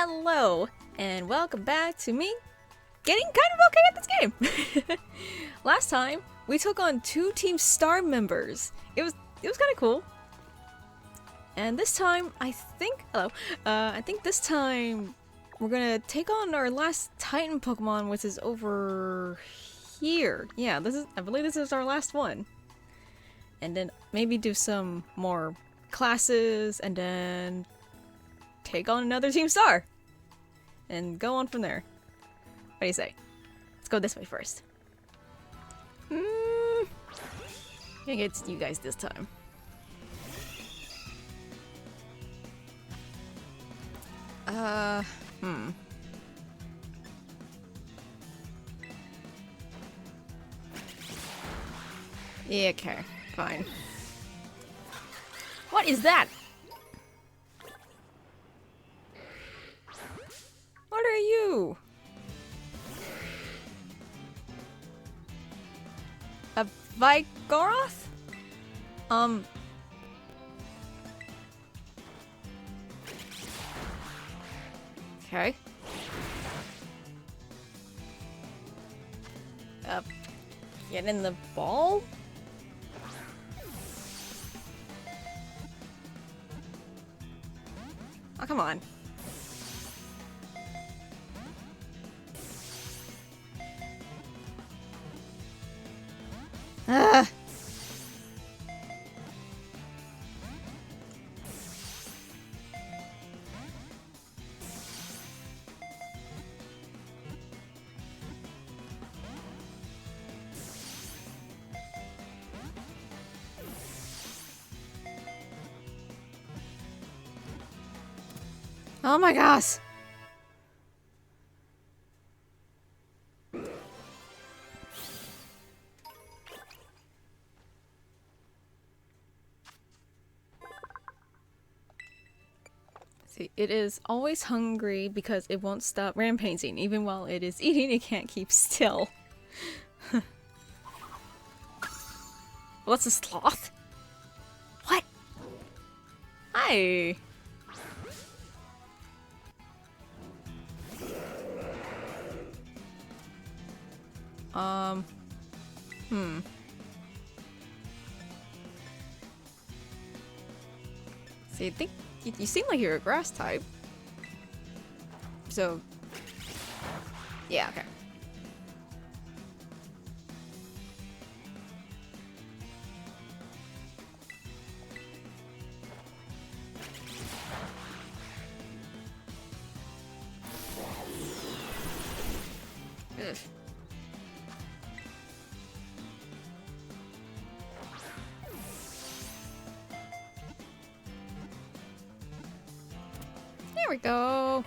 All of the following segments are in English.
Hello, and welcome back to me getting kind of okay at this game. Last time, we took on 2 Team Star members. It was kind of cool. And this time, I think this time we're gonna take on our last Titan Pokemon, which is over here. Yeah, I believe this is our last one. And then maybe do some more classes, and then take on another Team Star. And go on from there. What do you say? Let's go this way first. I think it's you guys this time. Yeah, okay, fine. What is that? What are you? A Vigoroth? Okay. Get in the ball? Oh, come on. Oh my gosh! See, it is always hungry because it won't stop rampaging. Even while it is eating, it can't keep still. What's a sloth? What? Hi! See, I think you seem like you're a grass type. So, yeah, okay. Ugh. There we go.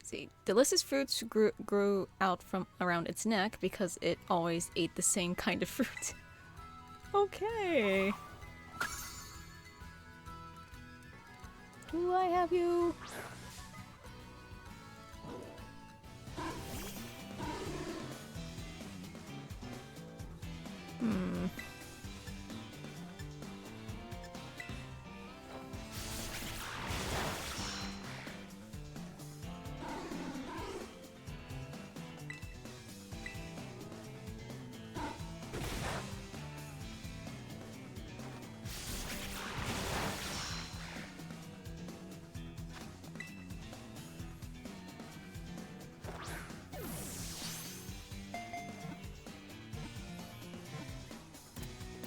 See, delicious fruits grew out from around its neck because it always ate the same kind of fruit. Okay. Do I have you?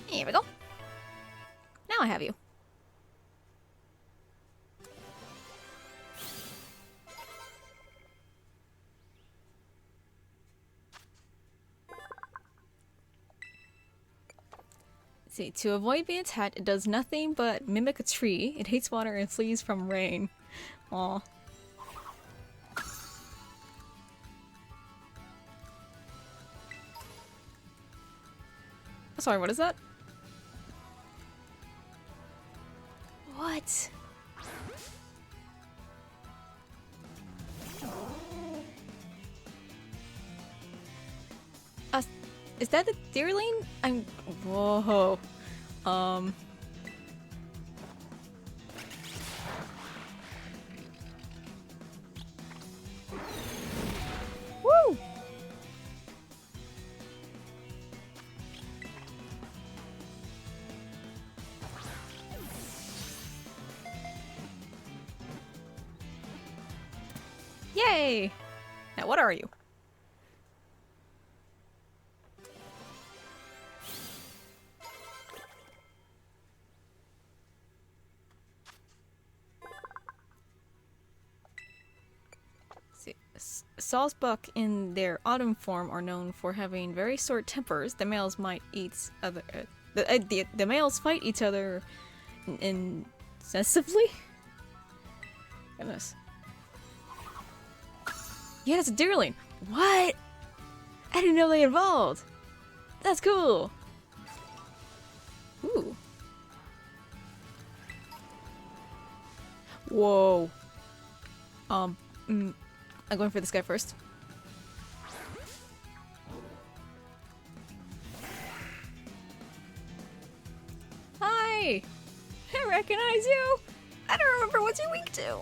Here we go. Now I have you. See, to avoid being attacked, it does nothing but mimic a tree. It hates water and flees from rain. Aw. Sorry, what is that? What? Is that the deerling? I'm... Whoa. Woo! Yay! Now what are you? Salzbuck in their autumn form are known for having very short tempers. The males might eat other. The males fight each other incessantly. Goodness. Yeah, it's a deerling. What? I didn't know they evolved. That's cool. Ooh. Whoa. I'm going for this guy first. Hi! I recognize you! I don't remember what you're weak to.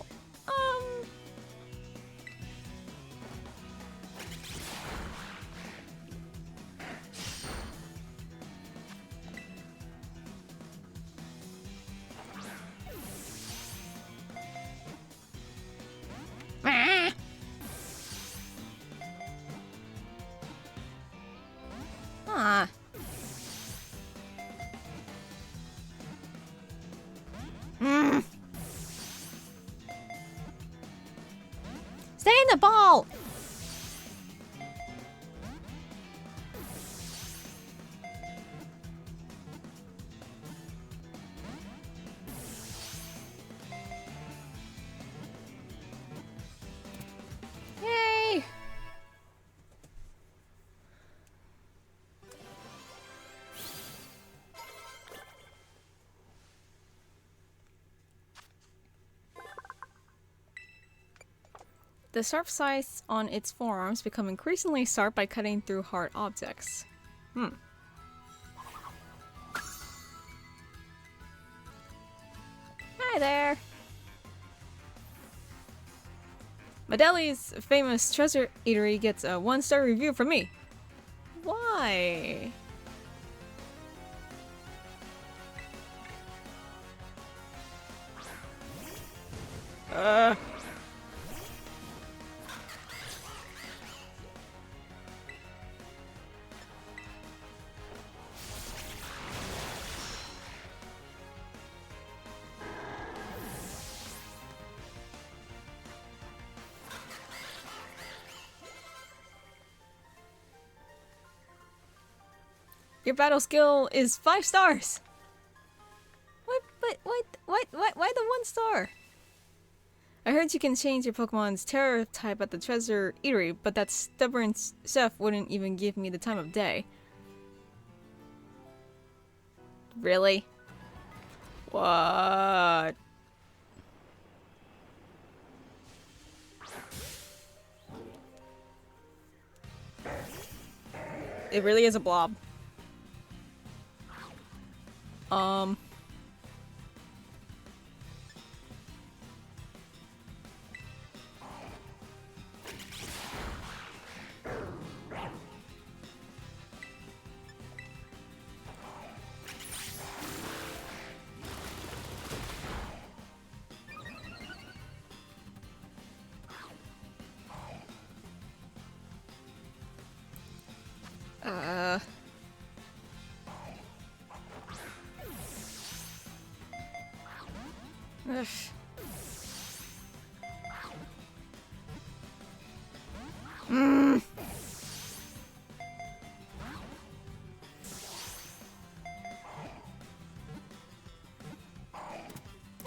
Ah. Stay in the ball! Yay! The sharp sides on its forearms become increasingly sharp by cutting through hard objects. Hi there! Medeli's famous treasure eatery gets a 1-star review from me. Why? Your battle skill is 5 stars. What? Why the 1 star? I heard you can change your Pokemon's terror type at the treasure eatery, but that stubborn chef wouldn't even give me the time of day. Really? What? It really is a blob. Ugh.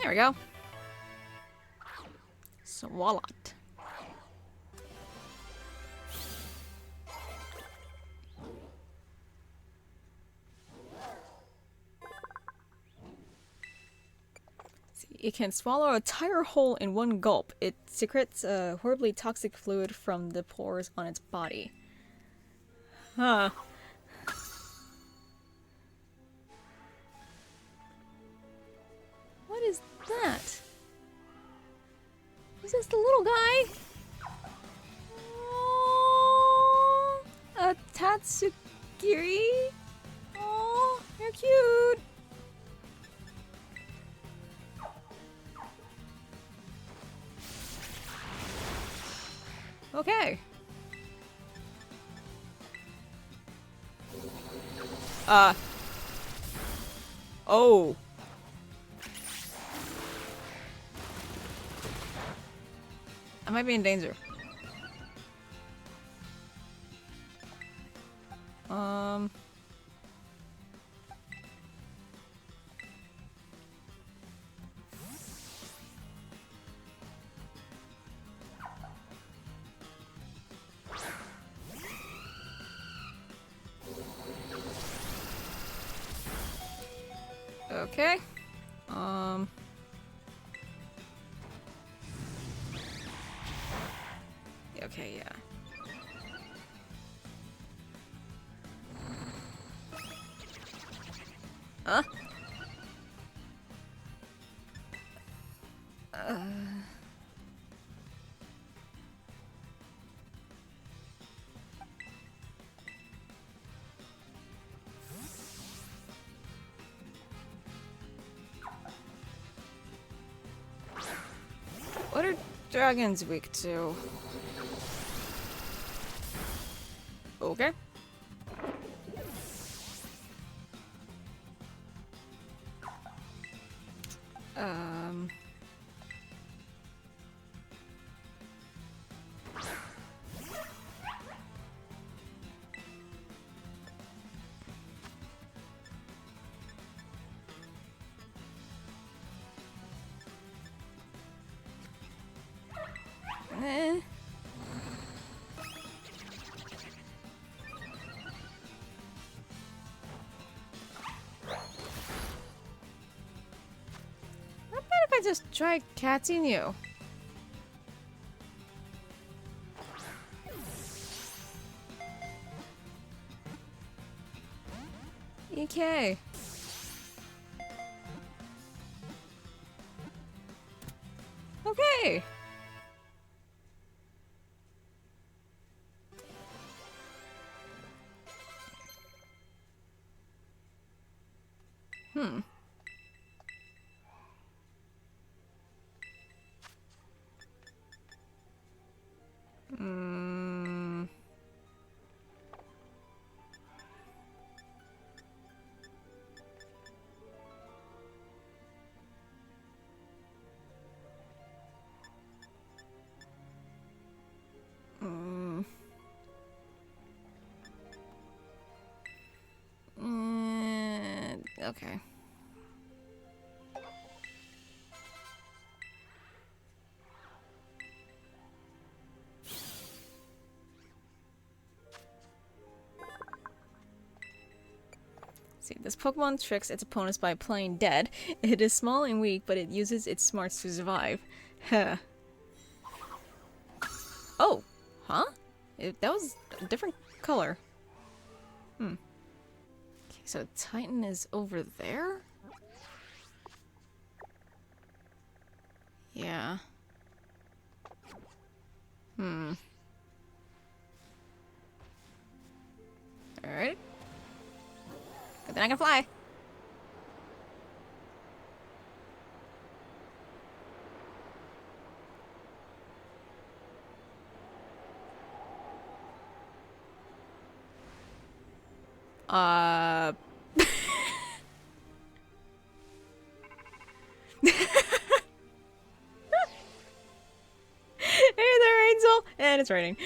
There we go. Swallowed. It can swallow a tire whole in one gulp. It secretes a horribly toxic fluid from the pores on its body. Huh. What is that? Is this the little guy? Oh, a Tatsugiri? Oh, you're cute. Okay. Oh. I might be in danger. Okay. Okay, yeah. Huh? What are dragons weak to? Okay. Eh. Not bad if I just try catching you. Okay. Okay. Hmm. Okay. See, this Pokemon tricks its opponents by playing dead. It is small and weak, but it uses its smarts to survive. Huh. Oh! Huh? That was a different color. Okay, so Titan is over there? Yeah. Alright. But then I can fly. Hey there, Angel! And it's raining.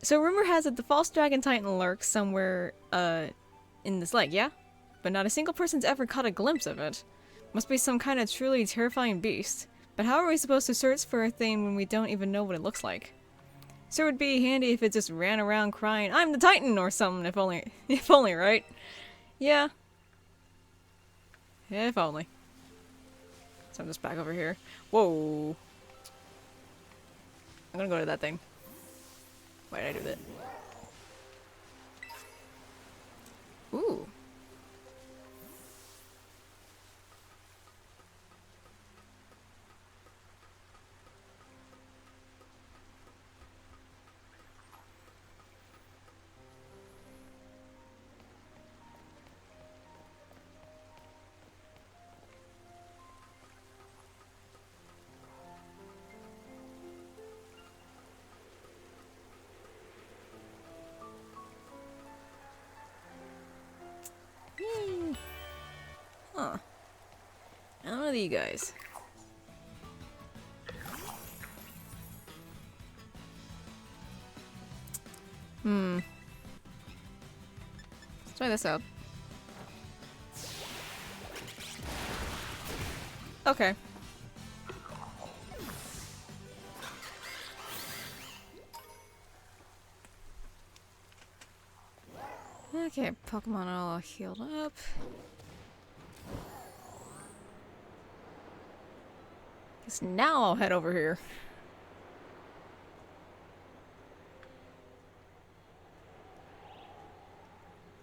So rumor has it the false dragon titan lurks somewhere, in this lake, yeah? But not a single person's ever caught a glimpse of it. Must be some kind of truly terrifying beast. But how are we supposed to search for a thing when we don't even know what it looks like? So it would be handy if it just ran around crying, "I'm the Titan!" or something, if only, right? Yeah. If only. So I'm just back over here. Whoa. I'm gonna go to that thing. Why did I do that? Ooh. of you guys. Let's try this out. Okay. Okay, Pokemon all healed up. Guess now I'll head over here.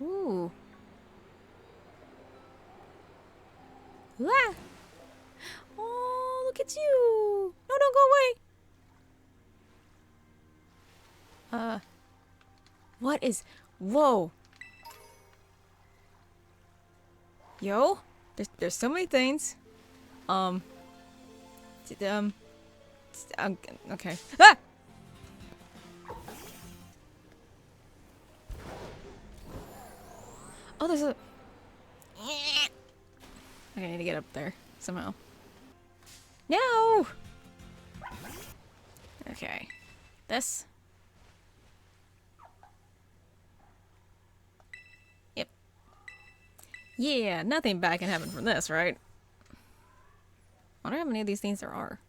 Ooh. Ah! Oh, look at you! No, don't go away! What is... Whoa! Yo? There's so many things. Okay. Ah! Oh, there's a... Okay, I need to get up there somehow. No! Okay. This. Yep. Yeah, nothing bad can happen from this, right? I wonder how many of these things there are.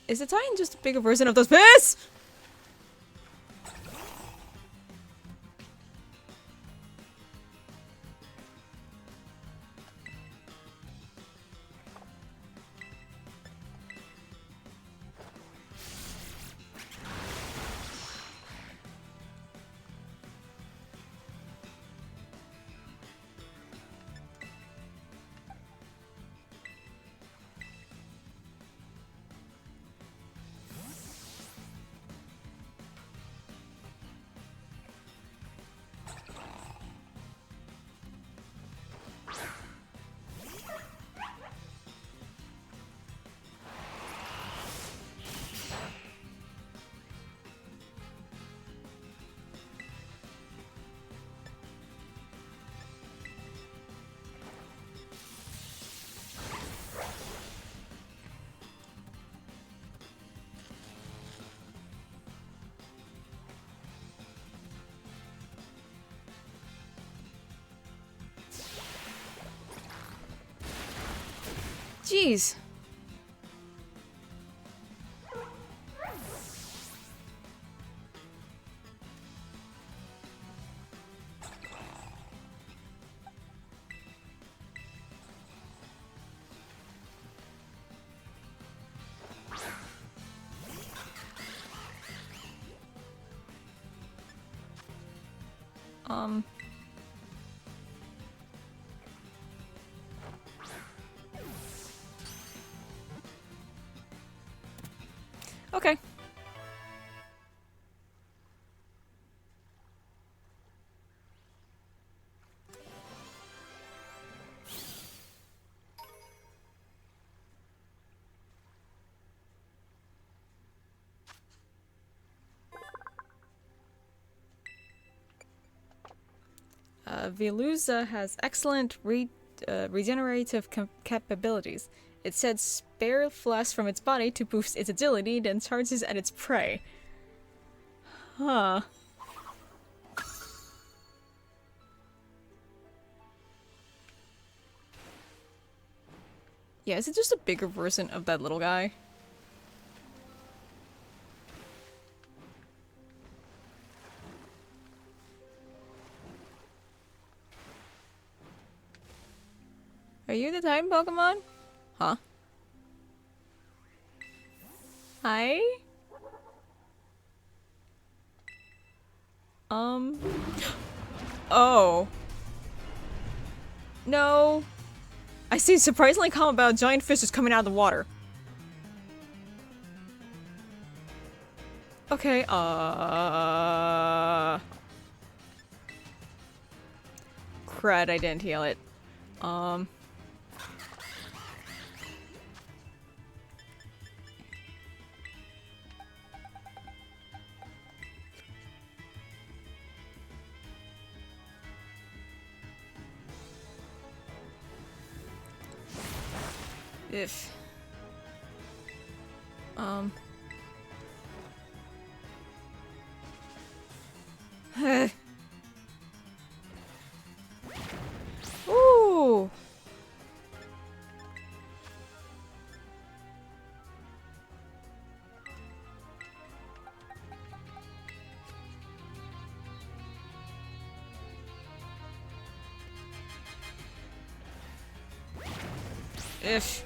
Is the Titan just a bigger version of those piss? Jeez. Okay. Veluza has excellent regenerative capabilities. It sheds spare flesh from its body to boost its agility, then charges at its prey. Huh. Yeah, is it just a bigger version of that little guy? Are you the Titan Pokemon? Huh? Hi? Oh. No. I see surprisingly calm about a giant fish just coming out of the water. Okay, crud, I didn't heal it. If. Ooh. If.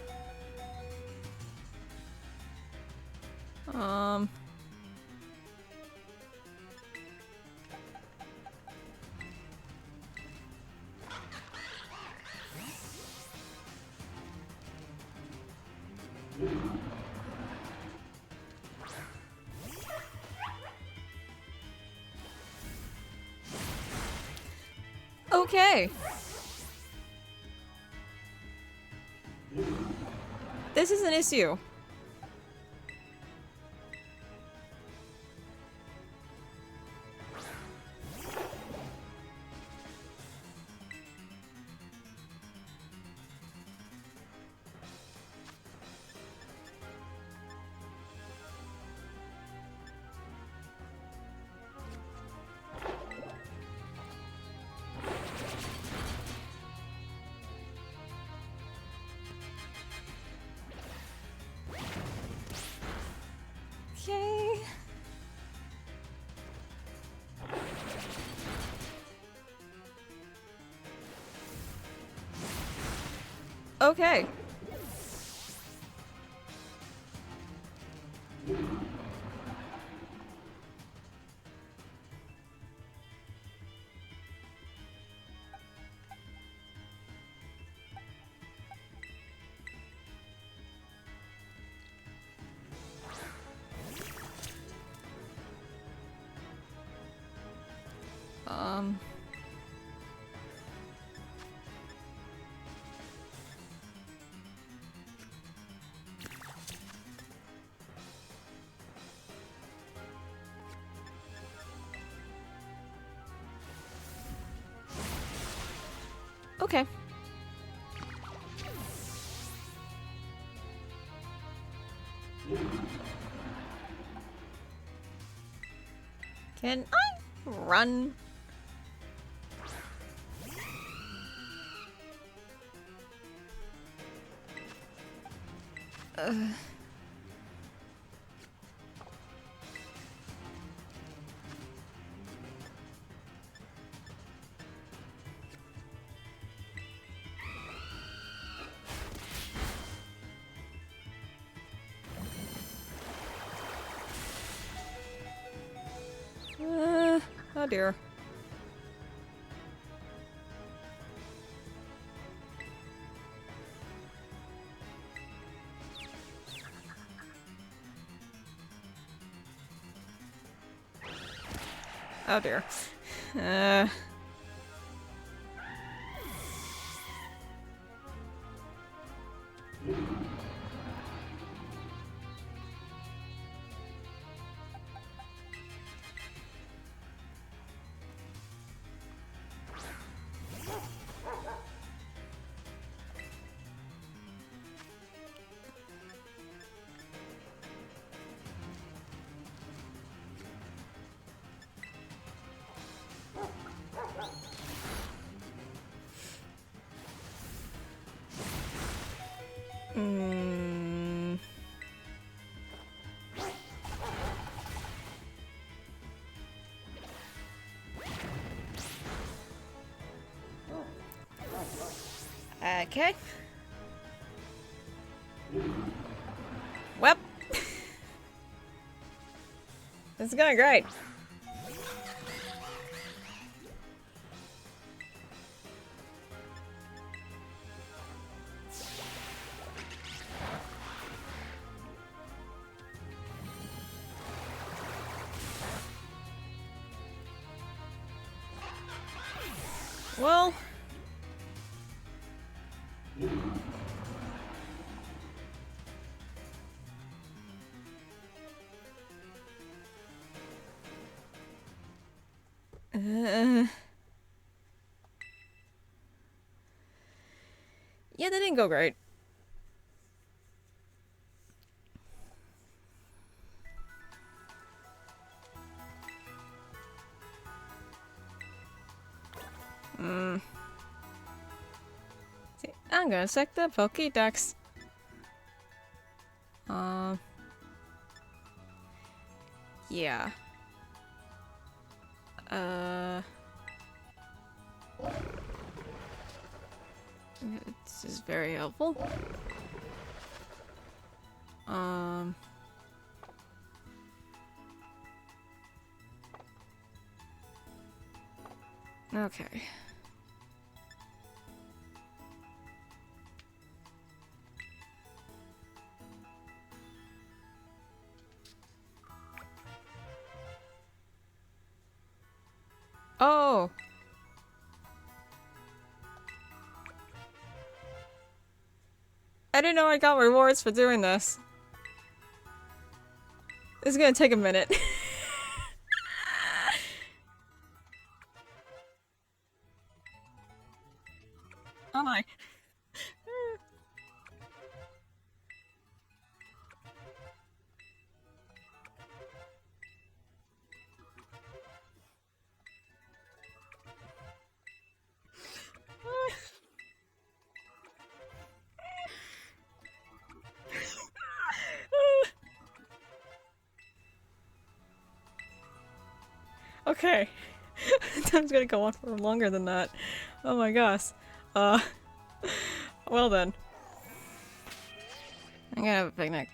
Okay. This is an issue. Okay. Okay. Okay. Can I run? Oh dear. Oh dear. Mm. Okay. Well, this is going great. Well, yeah, that didn't go great. I'm gonna check the Pokédex. Yeah. This is very helpful. Okay. Oh! I didn't know I got rewards for doing this. This is gonna take a minute. Oh my. Okay. Time's gonna go on for longer than that. Oh my gosh. Well then. I'm gonna have a picnic.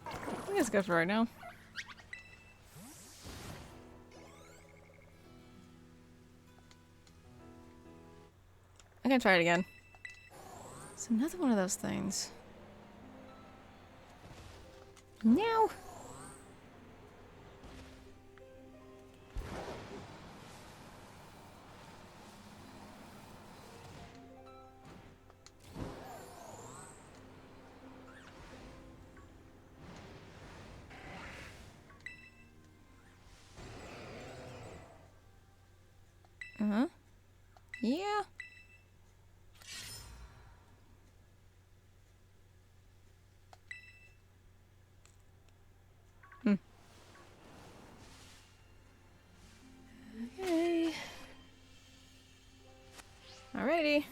I think it's good for right now. I'm gonna try it again. It's another one of those things. No. Uh-huh. Yeah. Okay. Alrighty.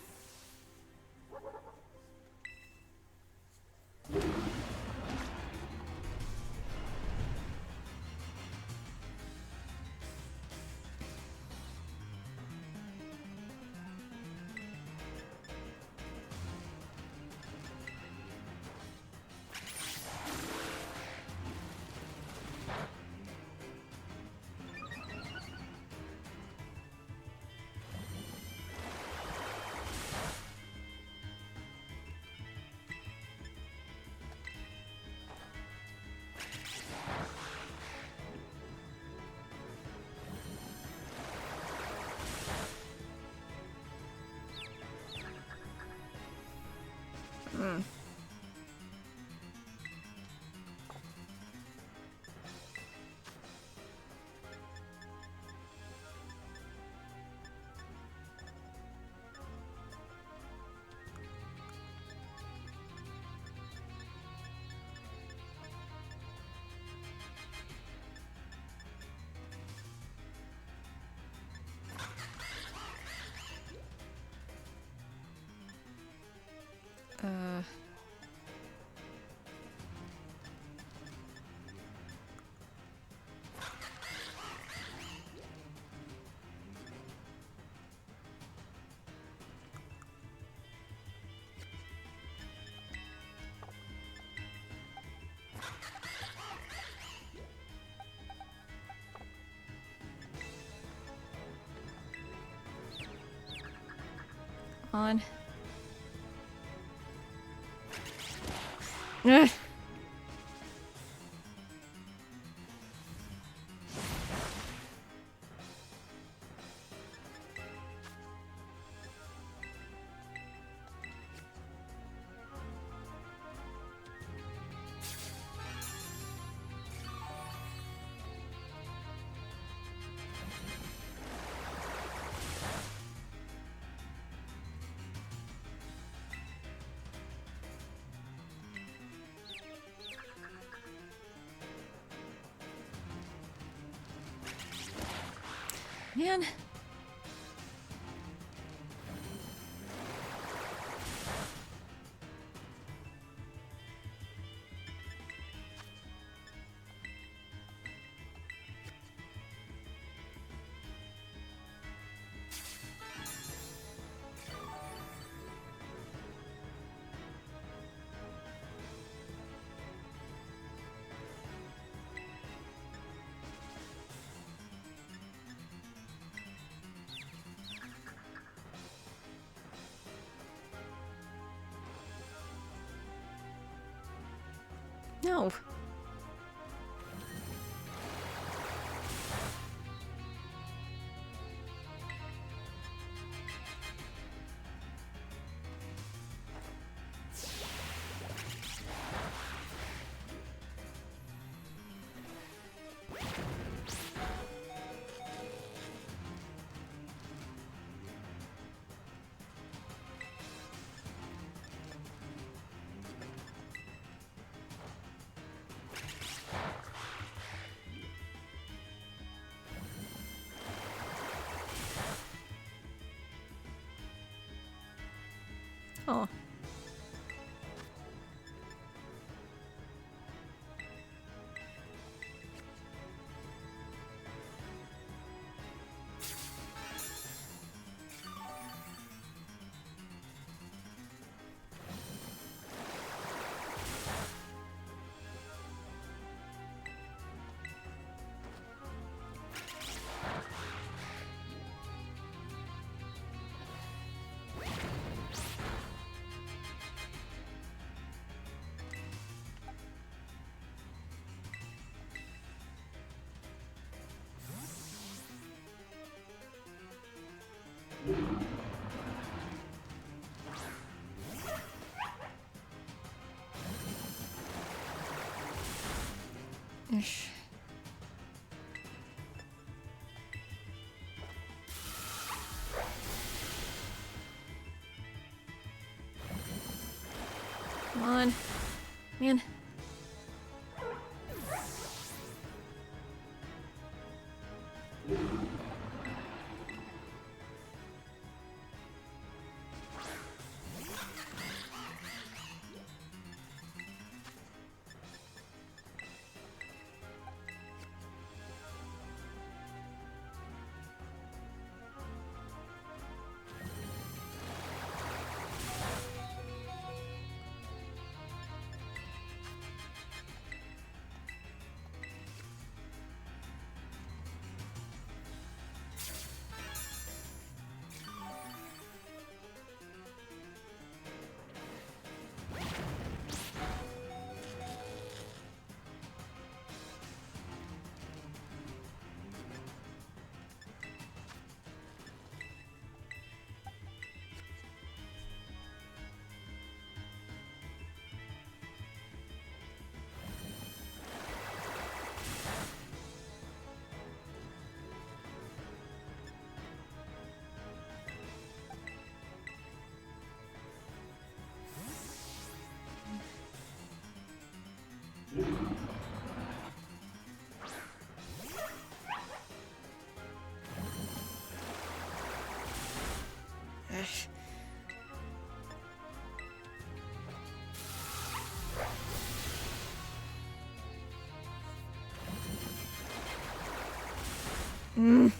Hmm. Uh... On. Ugh. Man. No. Oh. Ish. Come on. Man. Ish. Mm.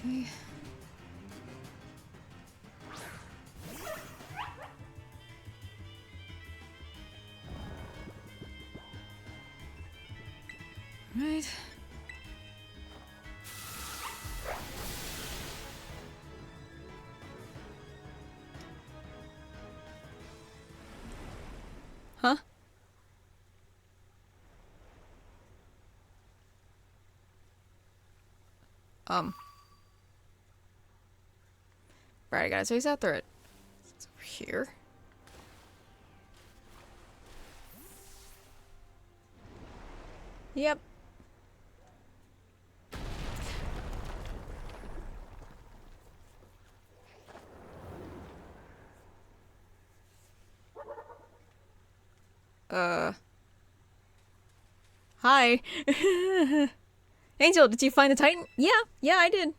Okay. Right. Huh? Right, I gotta chase after it. It's over here. Yep. Hi. Angel, did you find the Titan? Yeah, I did.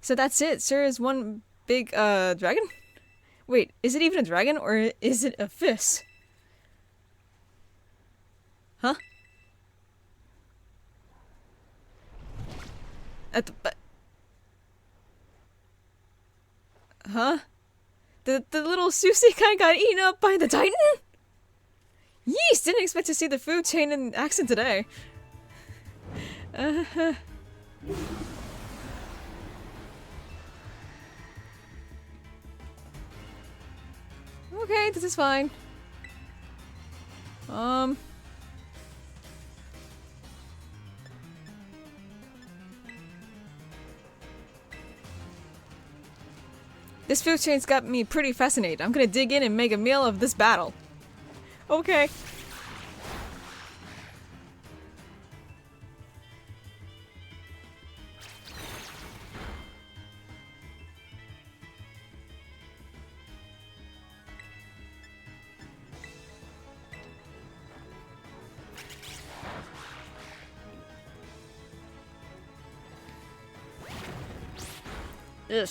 So that's it. Sir is one big, dragon? Wait, is it even a dragon or is it a fish? Huh? At the, huh? The little Susie guy got eaten up by the Titan? Yeesh, didn't expect to see the food chain in action today. Okay, this is fine. This food chain's got me pretty fascinated. I'm gonna dig in and make a meal of this battle. Okay. Ugh.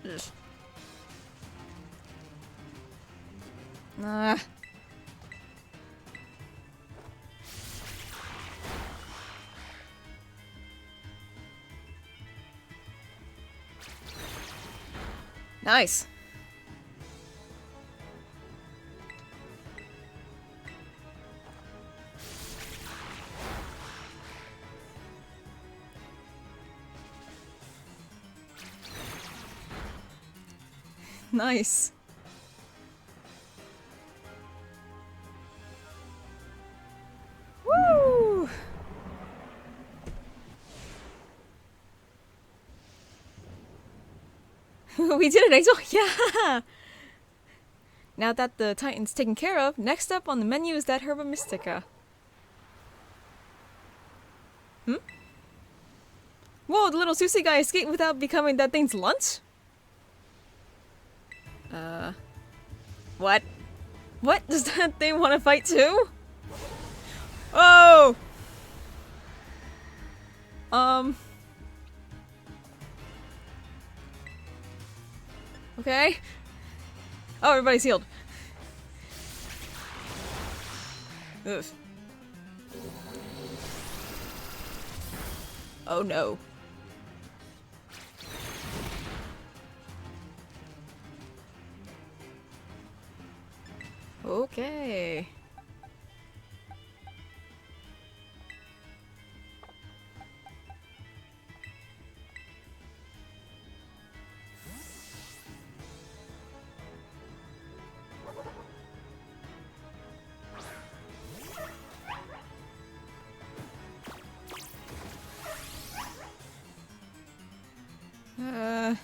Ugh. Ah. Nice. Nice. Woo! We did it, Angel! Yeah! Now that the Titan's taken care of, next up on the menu is that Herba Mystica. Hmm? Whoa, the little Susie guy escaped without becoming that thing's lunch? What? What? Does that thing want to fight too? Oh! Okay. Oh, everybody's healed. Ugh. Oh no. Okay. Uh...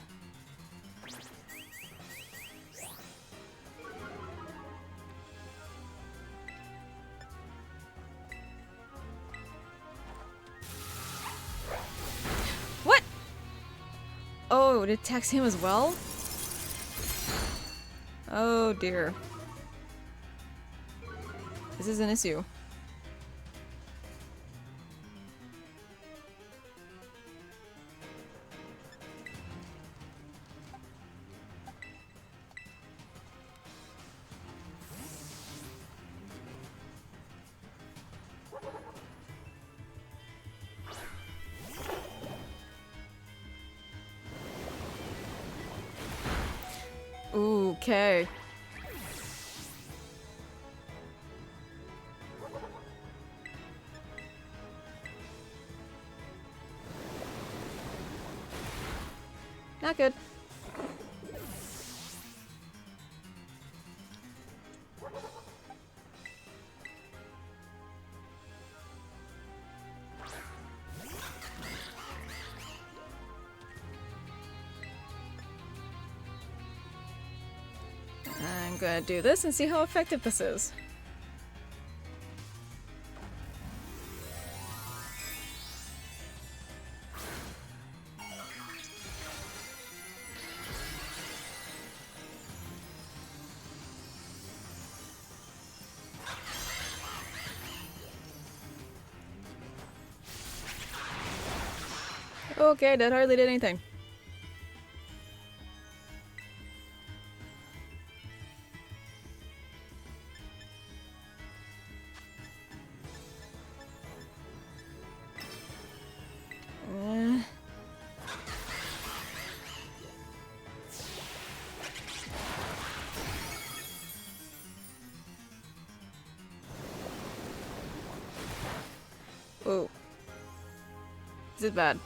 it attacks him as well? Oh dear. This is an issue. Okay. Not good. I'm gonna do this and see how effective this is. Okay, that hardly did anything. Oh. This is bad.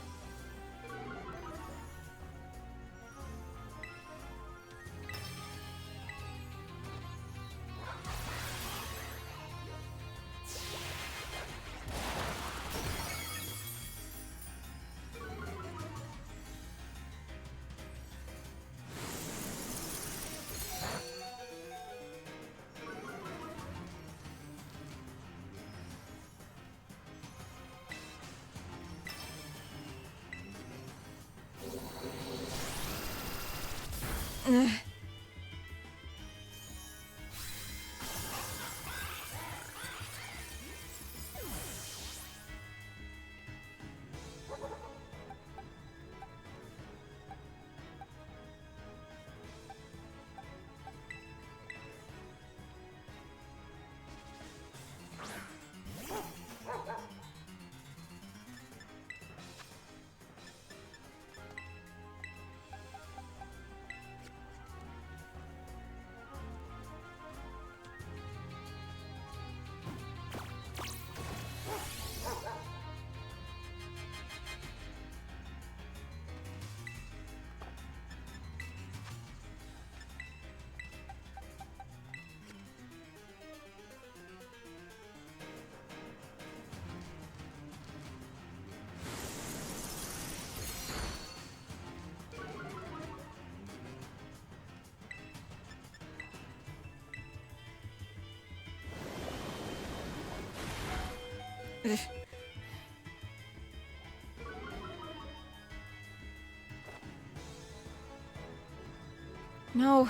No.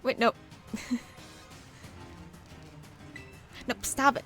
Wait, no. Nope, stop it.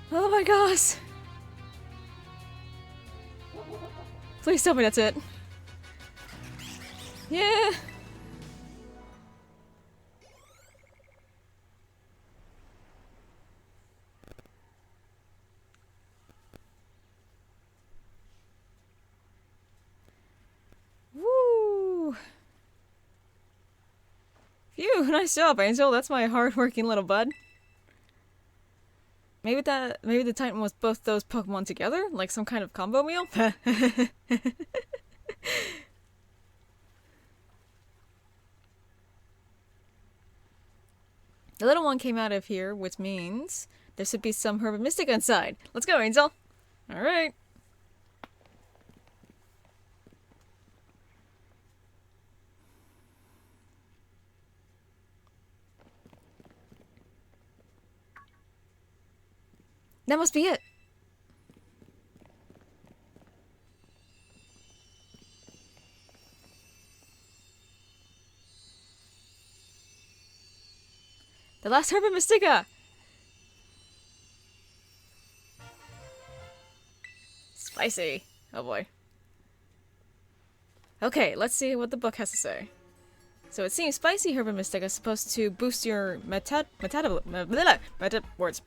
Oh my gosh! Please tell me that's it. Yeah! Woo! Phew, nice job, Angel. That's my hard-working little bud. Maybe the Titan was both those Pokemon together? Like some kind of combo meal? The little one came out of here, which means there should be some Herb Mystic inside. Let's go, Angel! Alright. That must be it! The last Herb Mystica! Spicy. Oh boy. Okay, let's see what the book has to say. So it seems spicy Herb Mystica is supposed to boost your words.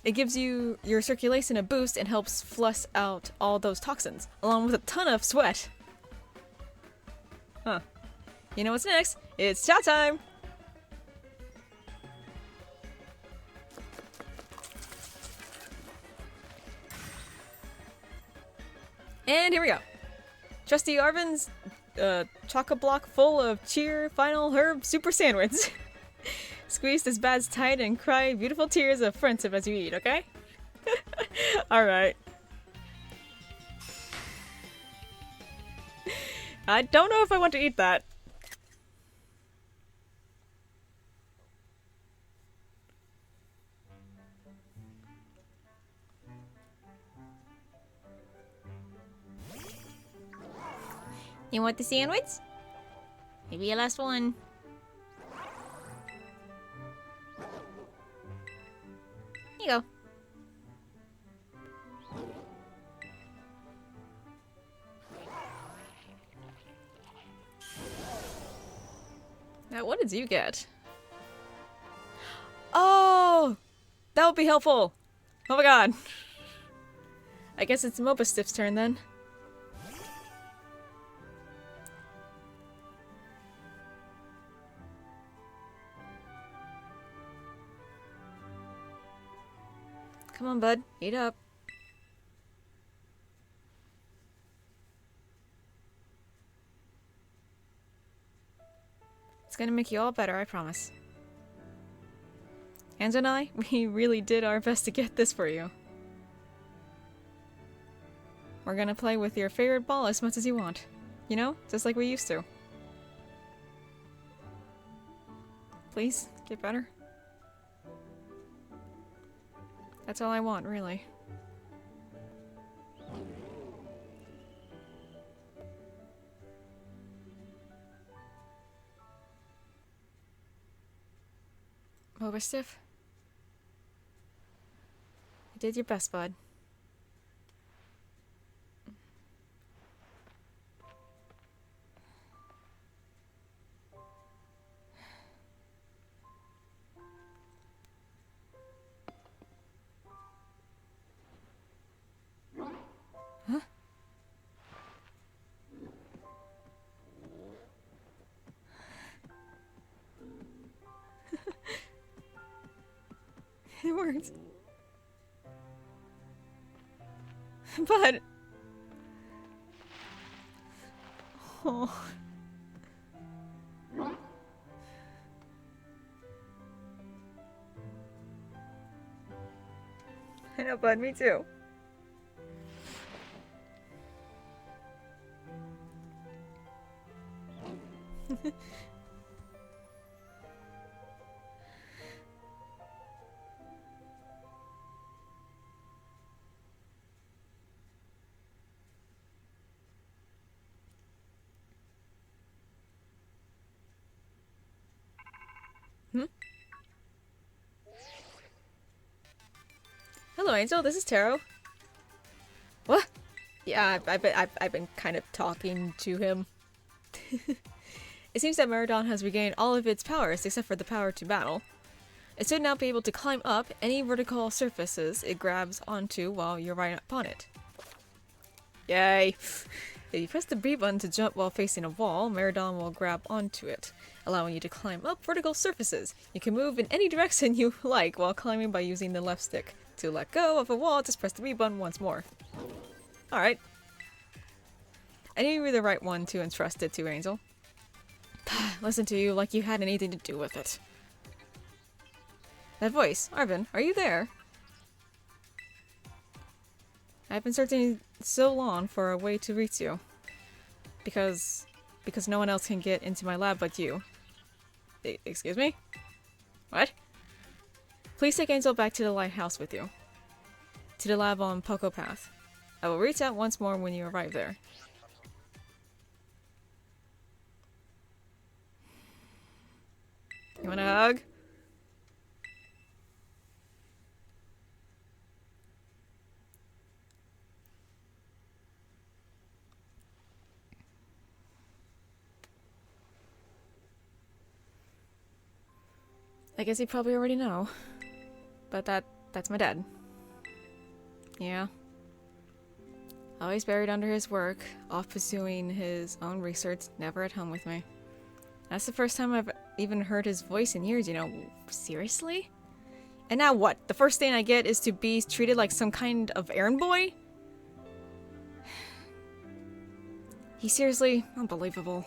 It gives you your circulation a boost and helps flush out all those toxins, along with a ton of sweat. Huh. You know what's next? It's chow time! And here we go. Trusty Arvin's chock-a-block full of cheer final herb super sandwich. Squeeze this badge tight and cry beautiful tears of friendship as you eat, okay? Alright. I don't know if I want to eat that. You want the sandwich? Maybe your last one. Here you go. Now, what did you get? Oh! That would be helpful! Oh my god! I guess it's Mobastiff's turn then. Come on, bud. Eat up. It's gonna make you all better, I promise. Ange and I, we really did our best to get this for you. We're gonna play with your favorite ball as much as you want. You know? Just like we used to. Please, get better. That's all I want, really. Mobastiff? You did your best, bud. words. But... Oh. I know, bud. Me too. Hello, Angel. This is Taro. What? Yeah, I've been kind of talking to him. It seems that Meridon has regained all of its powers except for the power to battle. It should now be able to climb up any vertical surfaces it grabs onto while you're right upon it. Yay! If you press the B button to jump while facing a wall, Meridon will grab onto it, allowing you to climb up vertical surfaces. You can move in any direction you like while climbing by using the left stick. To let go of a wall, just press the B button once more. Alright. I knew you were the right one to entrust it to, Angel. Listen to you like you had anything to do with it. That voice, Arvin, are you there? I've been searching so long for a way to reach you. Because no one else can get into my lab but you. Excuse me? What? Please take Angel back to the lighthouse with you. To the lab on Poco Path. I will reach out once more when you arrive there. You want a hug? I guess you probably already know. But that's my dad. Yeah. Always buried under his work, off pursuing his own research, never at home with me. That's the first time I've even heard his voice in years, you know. Seriously? And now what? The first thing I get is to be treated like some kind of errand boy? He's seriously unbelievable.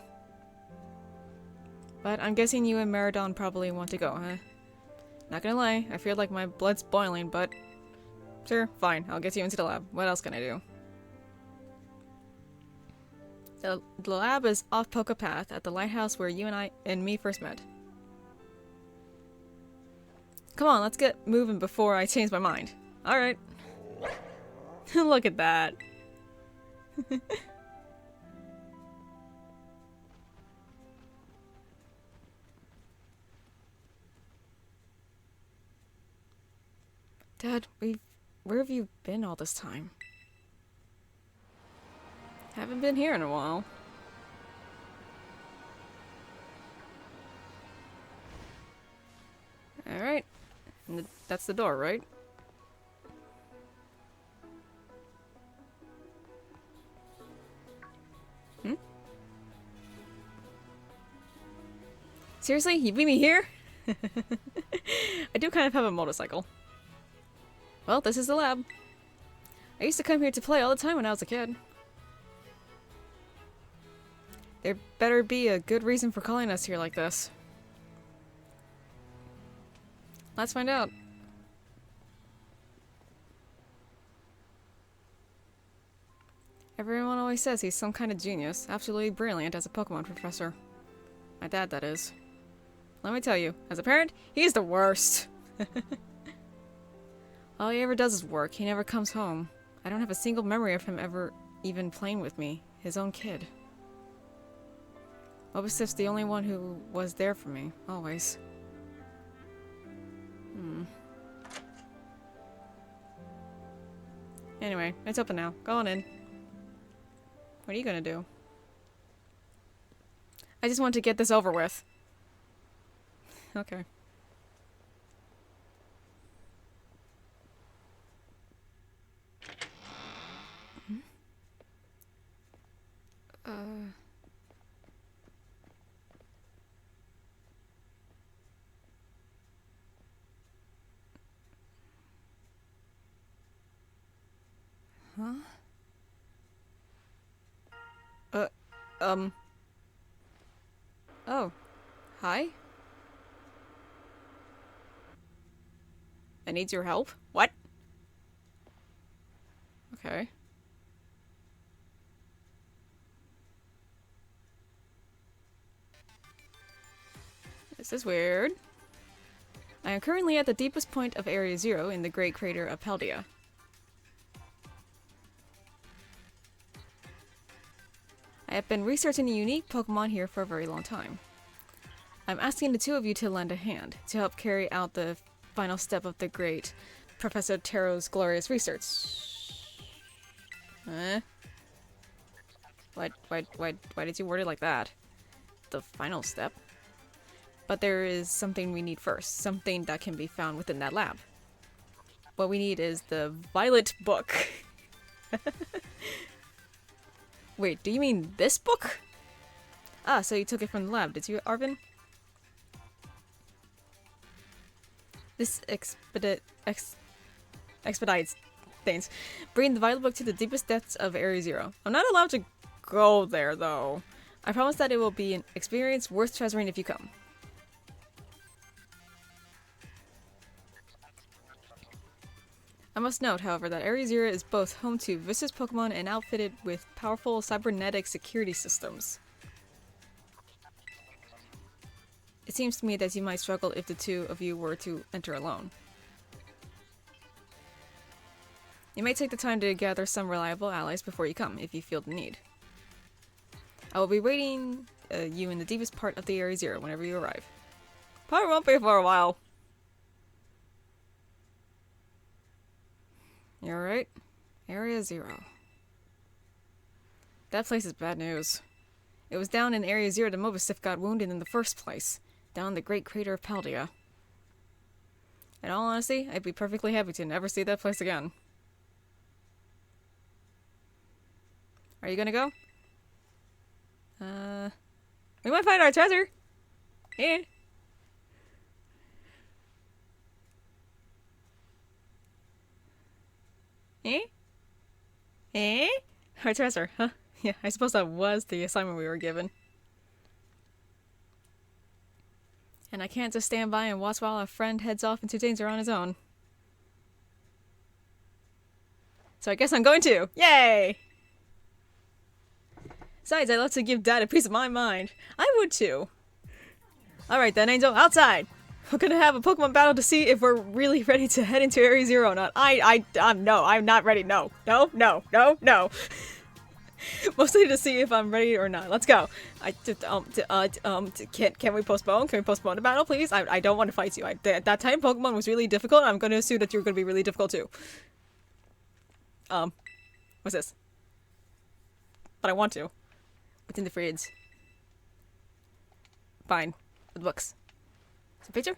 But I'm guessing you and Meridon probably want to go, huh? Not gonna lie, I feel like my blood's boiling, but... Sure, fine, I'll get you into the lab. What else can I do? The lab is off Poca Path at the lighthouse where you and me first met. Come on, let's get moving before I change my mind. Alright. Look at that. Dad, where have you been all this time? Haven't been here in a while. Alright. That's the door, right? Hmm? Seriously? You beat me here? I do kind of have a motorcycle. Well, this is the lab. I used to come here to play all the time when I was a kid. There better be a good reason for calling us here like this. Let's find out. Everyone always says he's some kind of genius, absolutely brilliant as a Pokemon professor. My dad, that is. Let me tell you, as a parent, he's the worst. All he ever does is work. He never comes home. I don't have a single memory of him ever even playing with me, his own kid. Obisif's the only one who was there for me, always. Anyway, it's open now. Go on in. What are you gonna do? I just want to get this over with. Okay. Huh? Uh, um... Oh. Hi? I need your help? What? Okay. This is weird. I am currently at the deepest point of Area Zero in the great crater of Paldea. I have been researching a unique Pokemon here for a very long time. I'm asking the two of you to lend a hand to help carry out the final step of the great Professor Taro's glorious research. Huh? Why did you word it like that? The final step? But there is something we need first, something that can be found within that lab. What we need is the Violet Book. Wait, do you mean this book? Ah, so you took it from the lab, did you, Arvin? This expedites things. Bring the Violet Book to the deepest depths of Area Zero. I'm not allowed to go there, though. I promise that it will be an experience worth treasuring if you come. I must note, however, that Area Zero is both home to vicious Pokemon and outfitted with powerful cybernetic security systems. It seems to me that you might struggle if the two of you were to enter alone. You may take the time to gather some reliable allies before you come, if you feel the need. I will be waiting you in the deepest part of the Area Zero whenever you arrive. Probably won't be for a while. You alright? Area Zero. That place is bad news. It was down in Area Zero that Mobisif got wounded in the first place. Down in the great crater of Paldea. In all honesty, I'd be perfectly happy to never see that place again. Are you gonna go? We might find our treasure! Eh? Eh? Eh? Our treasure, huh? Yeah, I suppose that was the assignment we were given. And I can't just stand by and watch while our friend heads off into danger on his own. So I guess I'm going to! Yay! Besides, I'd love to give Dad a piece of my mind. I would too. Alright then, Angel, outside! We're gonna have a Pokemon battle to see if we're really ready to head into Area Zero or not. No, I'm not ready. No. Mostly to see if I'm ready or not. Let's go. Can we postpone? Can we postpone the battle, please? I don't want to fight you. That time Pokemon was really difficult. I'm gonna assume that you're gonna be really difficult too. What's this? But I want to. What's in the fridge? Fine. The books. Some picture?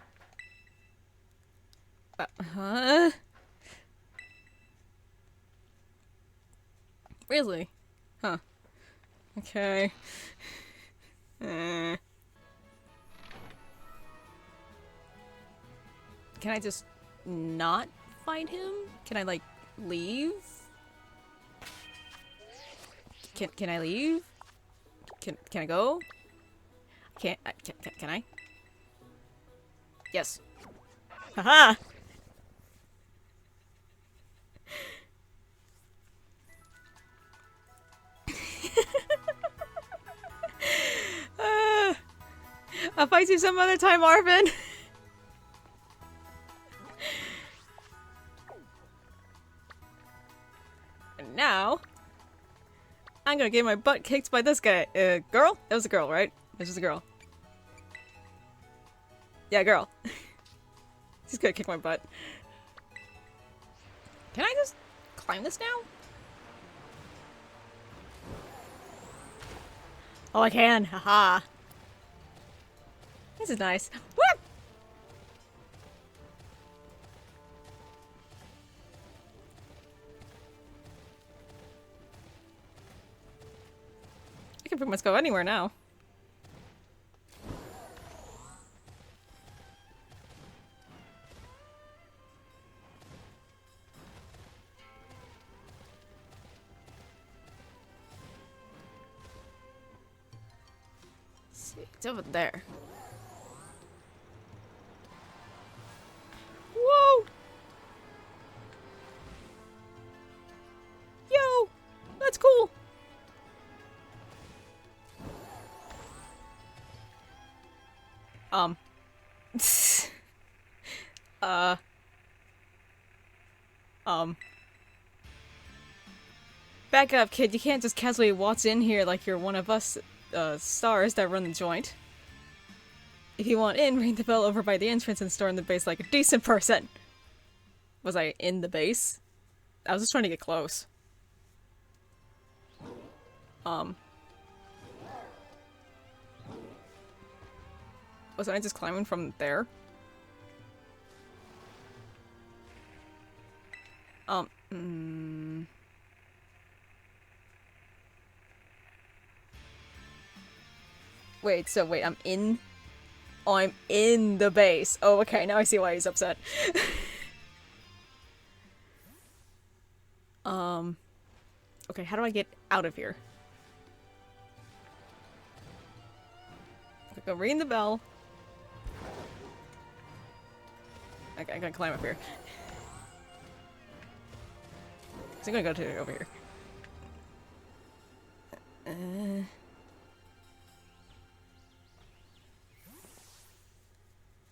Huh? Really? Huh. Okay. Can I just not fight him? Can I, like, leave? Can I leave? Can I go? Can I? Yes. Haha! I'll fight you some other time, Arvin. And now, I'm gonna get my butt kicked by this guy. Girl? That was a girl, right? This was a girl. Yeah, girl. She's gonna kick my butt. Can I just climb this now? Oh, I can. Haha. This is nice. Whoop! I can pretty much go anywhere now. see. It's over there. Whoa! Yo! That's cool! Back up, kid. You can't just casually waltz in here like you're one of us, stars that run the joint. If you want in, ring the bell over by the entrance and storm the base like a decent person. Was I in the base? I was just trying to get close. Wasn't I just climbing from there? Wait, so wait, I'm in? Oh, I'm in the base. Oh, okay, now I see why he's upset. Okay, how do I get out of here? Go ring the bell. Okay, I gotta climb up here. So I'm gonna go to over here.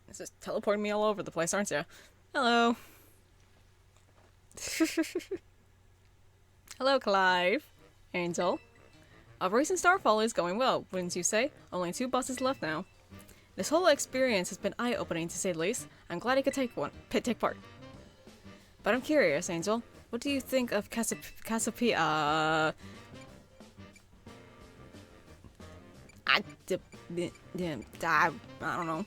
This is teleporting me all over the place, aren't you? Hello. Hello, Clive. Angel. Operation Starfall is going well, wouldn't you say? Only 2 bosses left now. This whole experience has been eye-opening, to say the least. I'm glad I could take part. But I'm curious, Angel. What do you think of Cassiopeia? I don't know.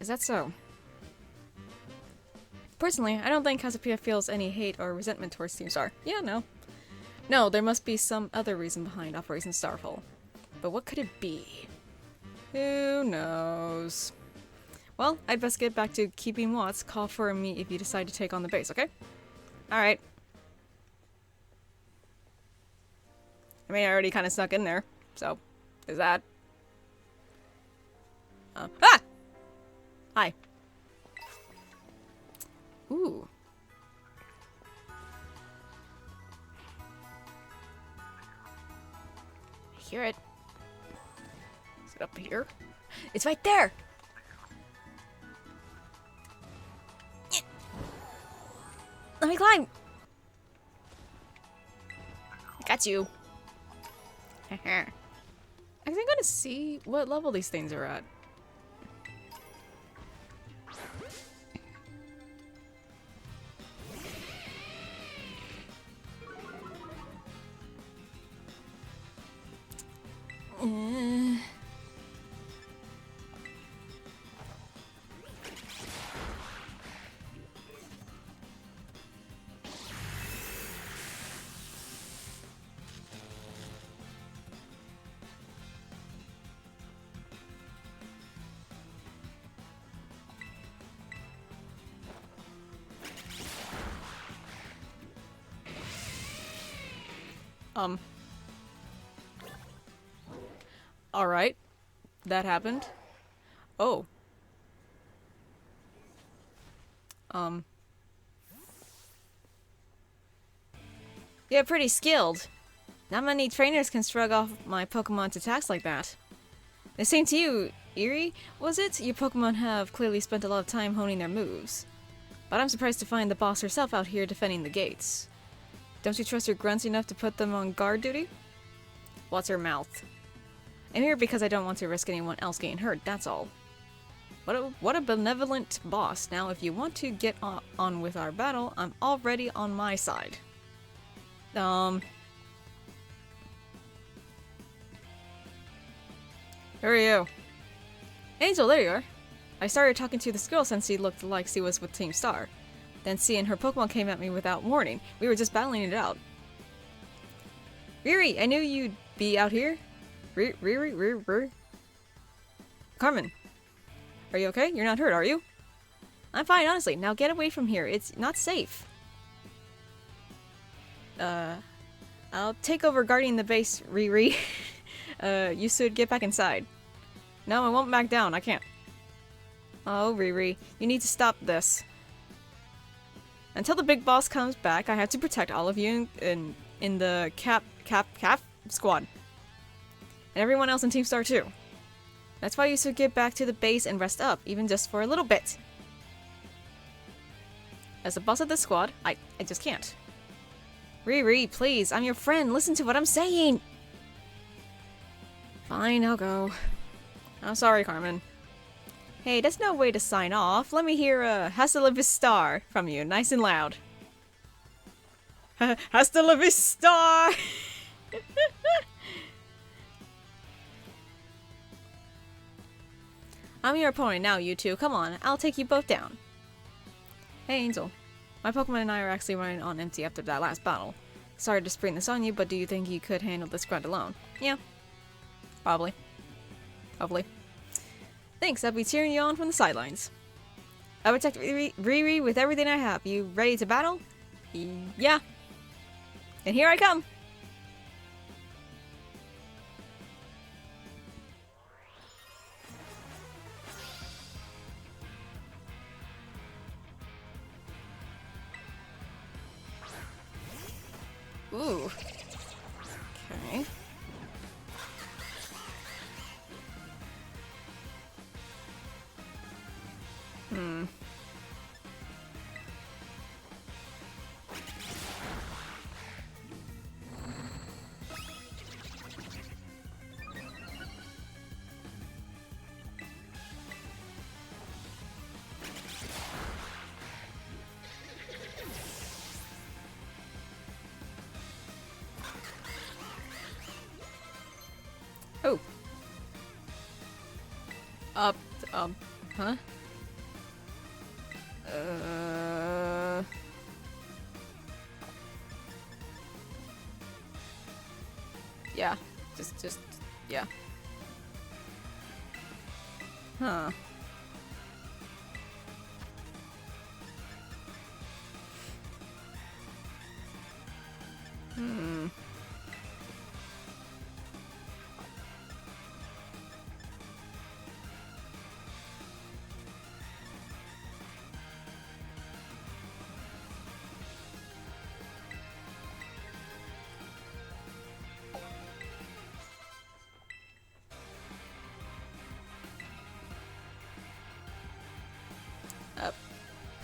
Is that so? Personally, I don't think Cassiopeia feels any hate or resentment towards Team Star. Yeah, no. No, there must be some other reason behind Operation Starfall. But what could it be? Who knows? Well, I'd best get back to keeping watch. Call for me if you decide to take on the base, okay? Alright. I mean, I already kind of snuck in there, so there's that. Ah! Hi. Ooh. I hear it. Is it up here? It's right there! Let me climb! Got you. Actually, I'm gonna see what level these things are at. Alright. That happened. Oh. You're pretty skilled. Not many trainers can shrug off my Pokemon's attacks like that. The same to you, Eerie, was it? Your Pokemon have clearly spent a lot of time honing their moves. But I'm surprised to find the boss herself out here defending the gates. Don't you trust your grunts enough to put them on guard duty? What's her mouth? I'm here because I don't want to risk anyone else getting hurt, that's all. What a benevolent boss. Now, if you want to get on with our battle, I'm already on my side. Who are you? Angel, there you are. I started talking to this girl since she looked like she was with Team Star. Then seeing her Pokemon came at me without warning. We were just battling it out. Riri, I knew you'd be out here. Riri. Carmen, are you okay? You're not hurt, are you? I'm fine, honestly. Now get away from here. It's not safe. I'll take over guarding the base, Riri. You should get back inside. No, I won't back down. I can't. Oh, Riri, you need to stop this. Until the big boss comes back, I have to protect all of you in the cap squad. And everyone else in Team Star too. That's why you should get back to the base and rest up, even just for a little bit. As the boss of this squad, I just can't. Riri, please, I'm your friend. Listen to what I'm saying. Fine, I'll go. I'm sorry, Carmen. Hey, that's no way to sign off. Let me hear Hasta la Vista from you, nice and loud. Hasta la Vista! I'm your opponent now, you two. Come on, I'll take you both down. Hey, Angel. My Pokemon and I are actually running on empty after that last battle. Sorry to spring this on you, but do you think you could handle this grunt alone? Yeah. Probably. Hopefully. Thanks, I'll be cheering you on from the sidelines. I'll protect Riri with everything I have. You ready to battle? Yeah. And here I come! Ooh. Okay. Oh. Huh? Yeah. Just, yeah. Huh.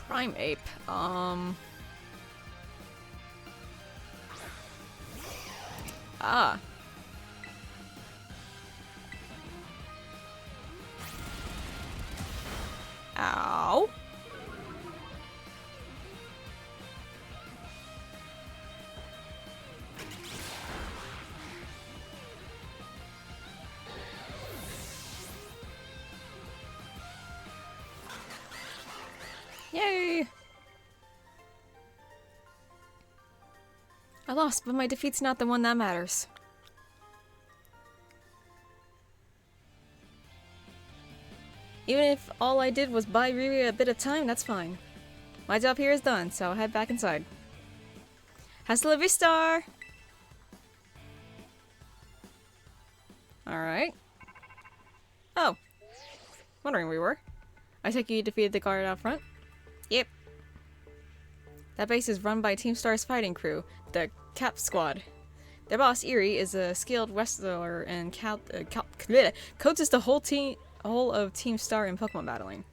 Prime Ape. Ah. Ow. Yay! I lost, but my defeat's not the one that matters. Even if all I did was buy Riri a bit of time, that's fine. My job here is done, so I'll head back inside. Hasta la vista! Alright. Oh. Wondering where we were. I take it you defeated the guard out front? Yep. That base is run by Team Star's fighting crew, the Cap Squad. Their boss, Eerie, is a skilled wrestler and coaches the whole of Team Star in Pokemon battling.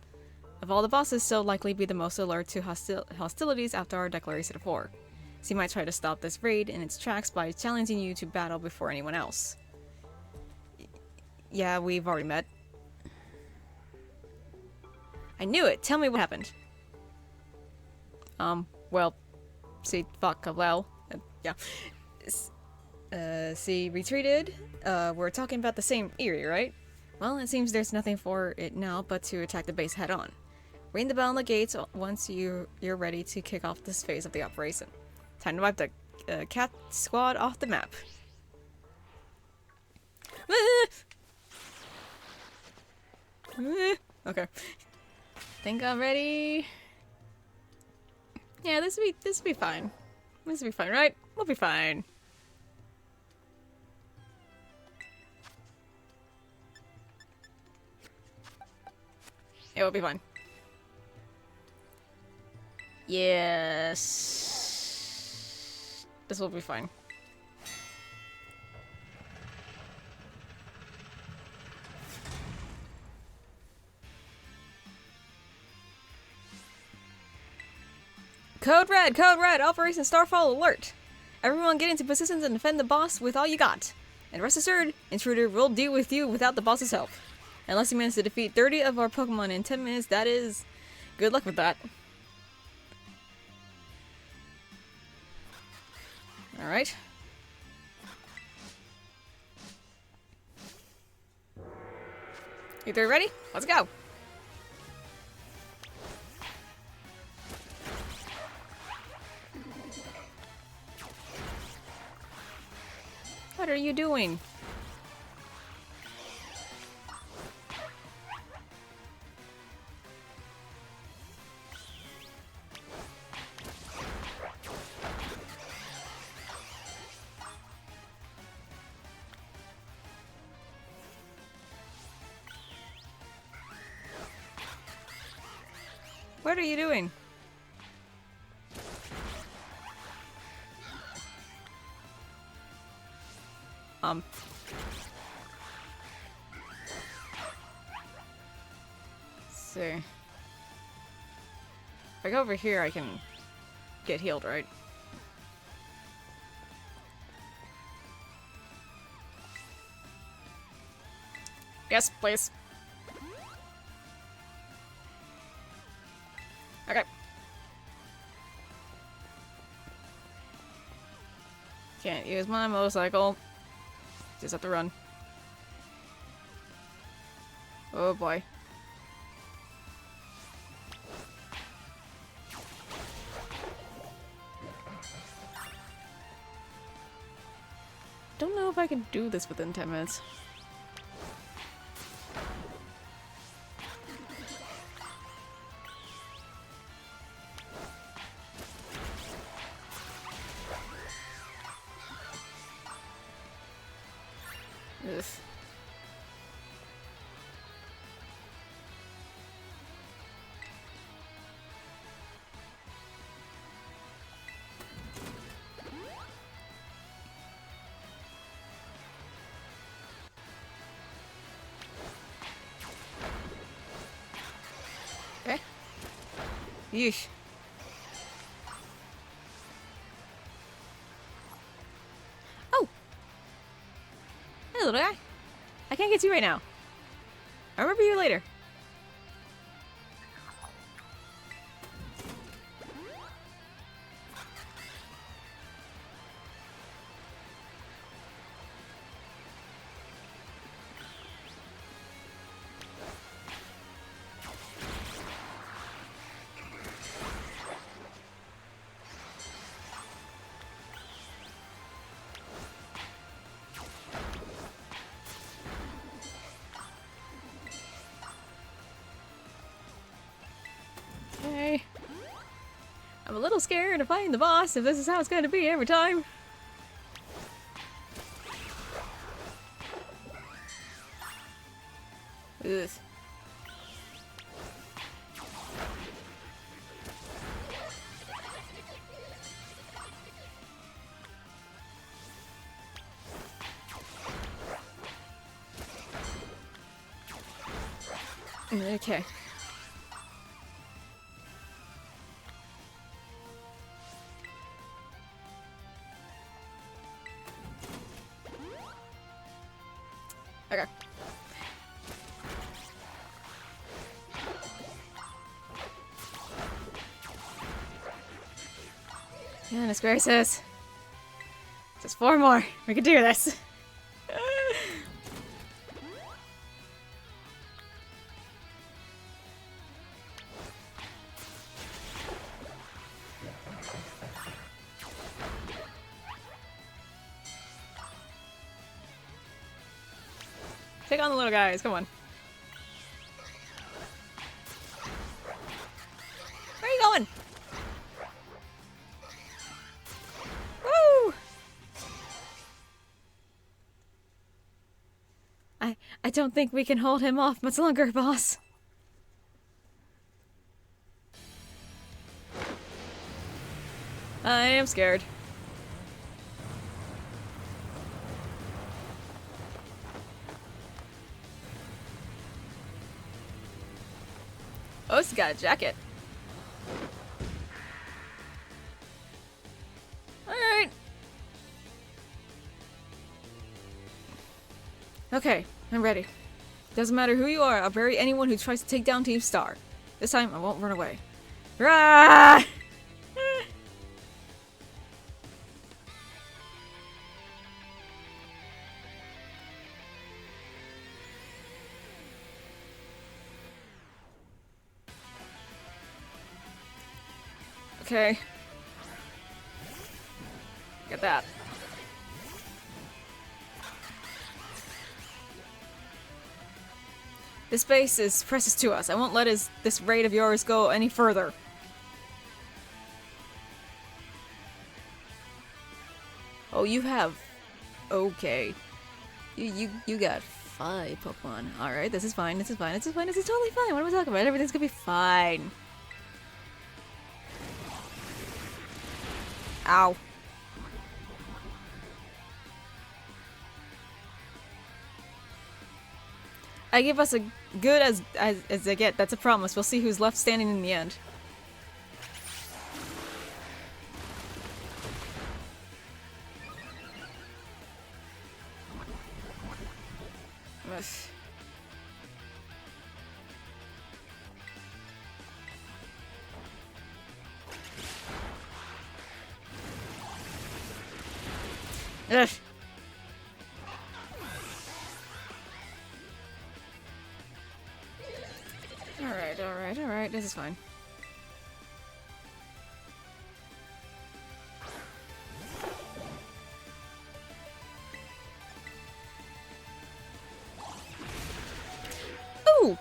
Of all the bosses, he'll likely be the most alert to hostilities after our declaration of war. So he might try to stop this raid in its tracks by challenging you to battle before anyone else. Yeah, we've already met. I knew it! Tell me what happened. Well, see, fuck, well, yeah. See, retreated? We're talking about the same Eerie, right? Well, it seems there's nothing for it now but to attack the base head-on. Ring the bell on the gates once you're ready to kick off this phase of the operation. Time to wipe the cat squad off the map. Okay. Think I'm ready. Yeah, this will be fine. This will be fine, right? We'll be fine. It will be fine. Yes. This will be fine. Code Red, Operation Starfall alert. Everyone get into positions and defend the boss with all you got. And rest assured, Intruder will deal with you without the boss's help. Unless you manage to defeat 30 of our Pokemon in 10 minutes, that is... good luck with that. Alright. You three ready? Let's go! What are you doing? What are you doing? Let's see. If I go over here, I can get healed, right? Yes, please. Okay. Can't use my motorcycle. Just have to run. Oh boy. Don't know if I can do this within 10 minutes. Ugh. Okay. Yeesh. Oh! Hey, little guy. I can't get to you right now. I'll remember you later. Okay. I'm a little scared of fighting the boss if this is how it's going to be every time. Ugh. Okay. Okay. Goodness gracious. Just 4 more. We can do this. Take on the little guys, come on. Where are you going? Woo! I don't think we can hold him off much longer, boss. I am scared. Oh, it's got a jacket. Alright. Okay, I'm ready. Doesn't matter who you are, I'll bury anyone who tries to take down Team Star. This time, I won't run away. Rah! Okay. Get that. This base is precious to us. I won't let this raid of yours go any further. Oh, you have... Okay. You got 5 Pokemon. Alright, this is fine, this is fine, this is fine, this is totally fine. What are we talking about? Everything's gonna be fine. Ow. I give us a good as I get. That's a promise. We'll see who's left standing in the end. Ugh. Ugh. Alright, this is fine. Ooh!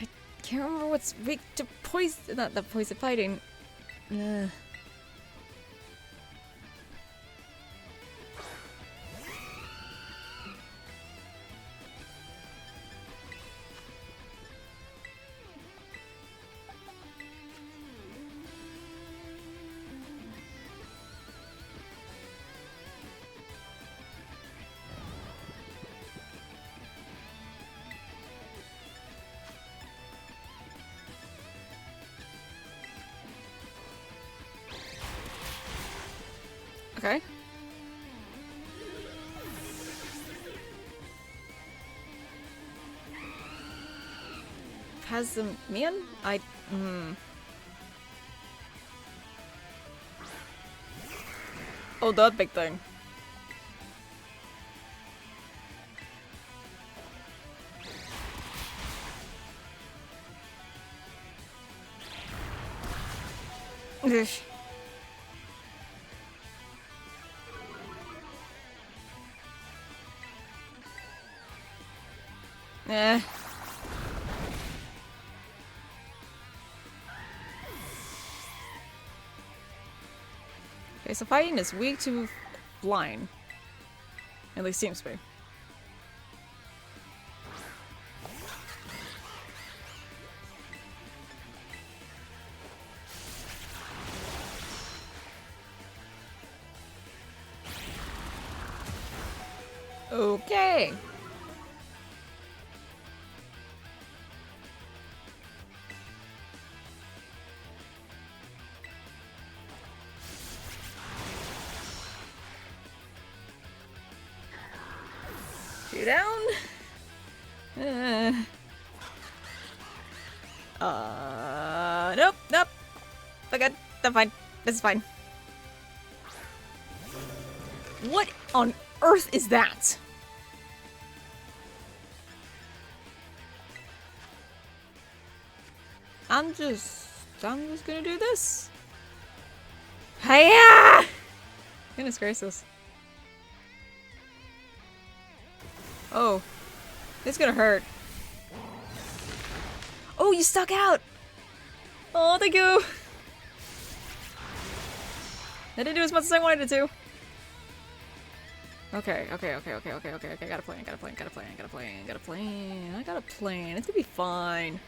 I can't remember what's weak to poison. Not the poison fighting. Okay. Has the man? Oh, that big thing. Ugh. Eh. Okay, so fighting is weak to flying. At least seems to be. Okay. Two down. Nope, nope. We're good. I'm fine. This is fine. What on earth is that? I'm just gonna do this. Hiya! Goodness gracious. Oh. It's gonna hurt. Oh, you stuck out! Oh, thank you! I didn't do as much as I wanted it to. Okay. I got a plan. It's gonna be fine.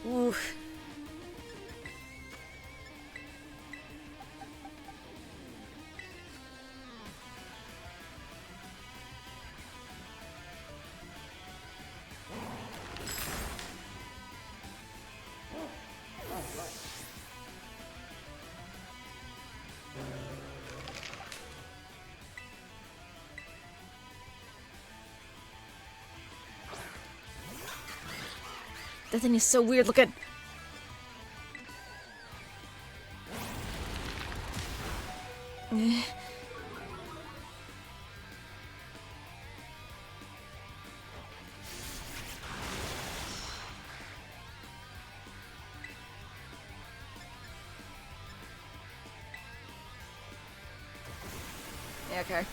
Oof. That thing is so weird looking. Yeah, okay.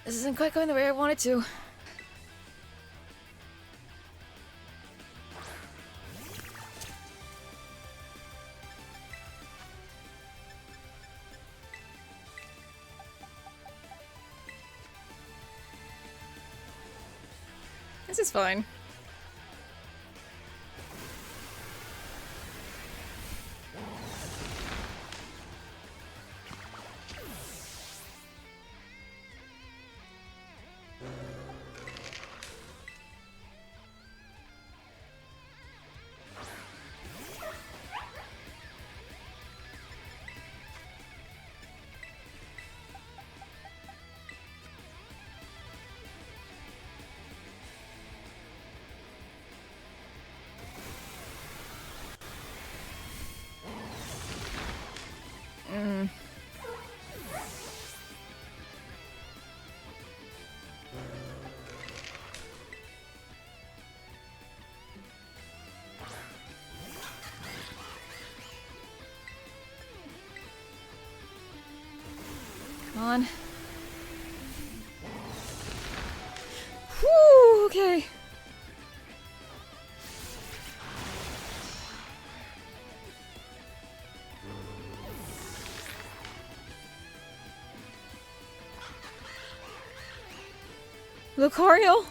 This isn't quite going the way I want it to. This is fine. Come on. Whew, okay. Lucario?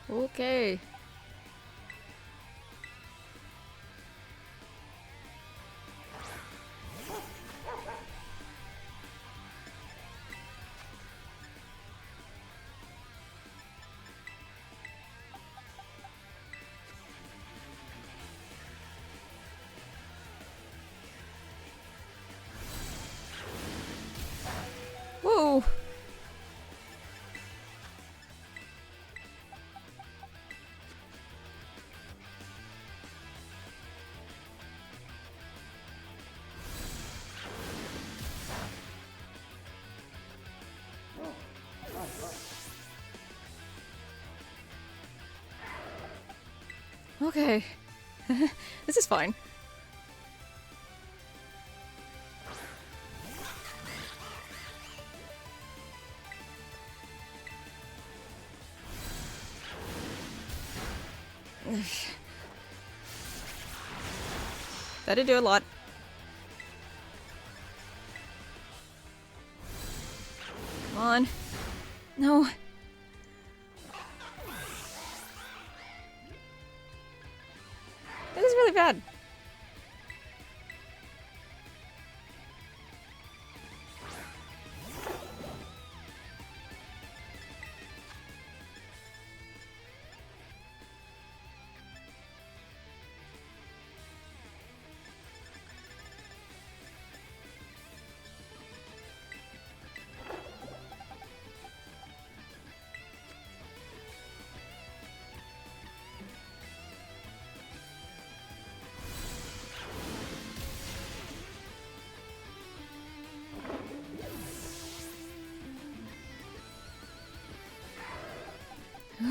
Okay. Whoa. Okay. This is fine. That did do a lot. Come on. No. This is really bad.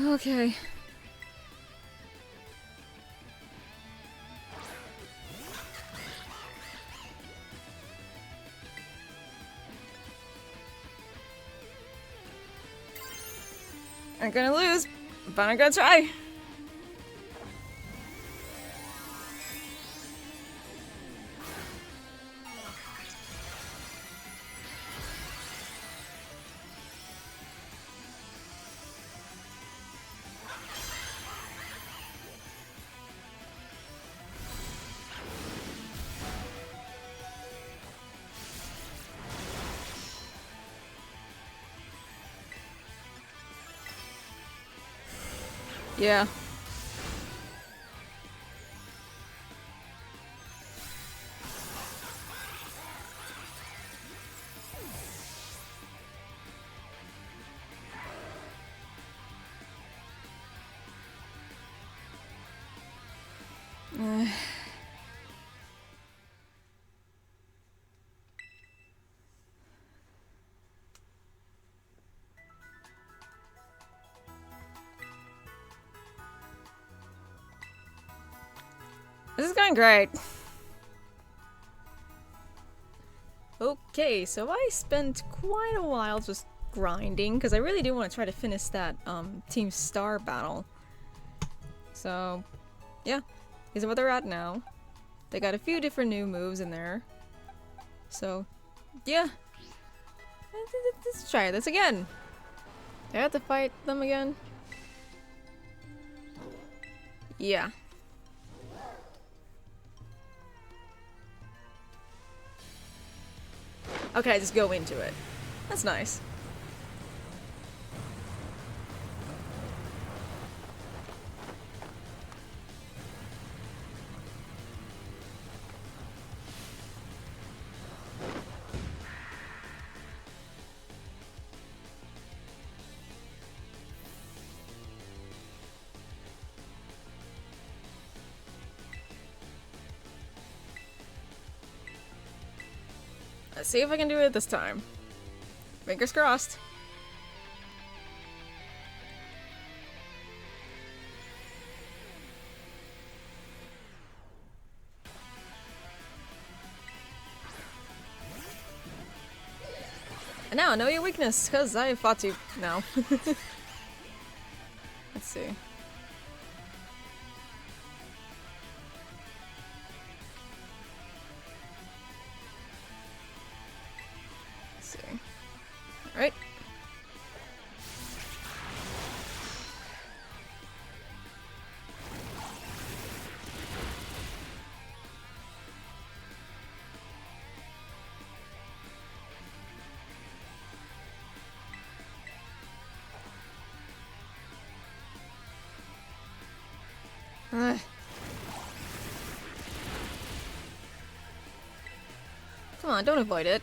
Okay. I'm gonna lose, but I'm gonna try. Yeah. This is going great. Okay, so I spent quite a while just grinding because I really do want to try to finish that Team Star battle. So, yeah, these are where they're at now. They got a few different new moves in there. So, yeah. Let's try this again. Do I have to fight them again? Yeah. Okay, just go into it. That's nice. Let's see if I can do it this time. Fingers crossed. And now, know your weakness, because I fought you now. Let's see. Let's see. Alright. Come on, don't avoid it.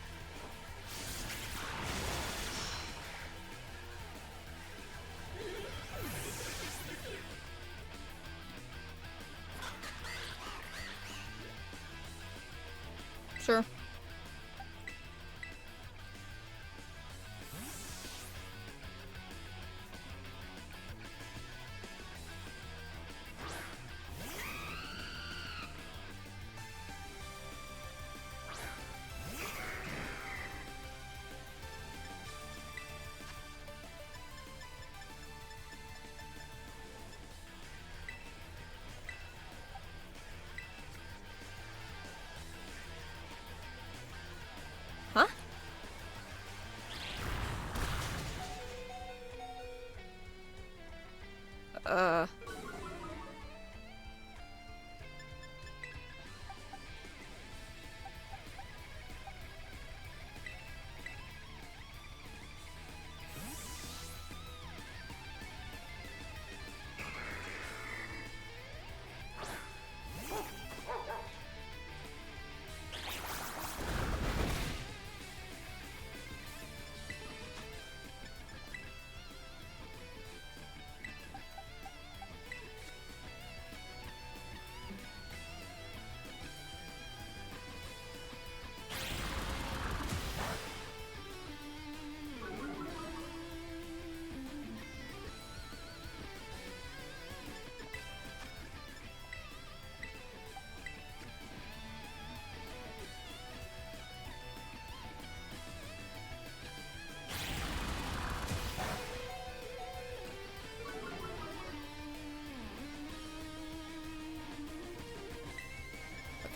Sure.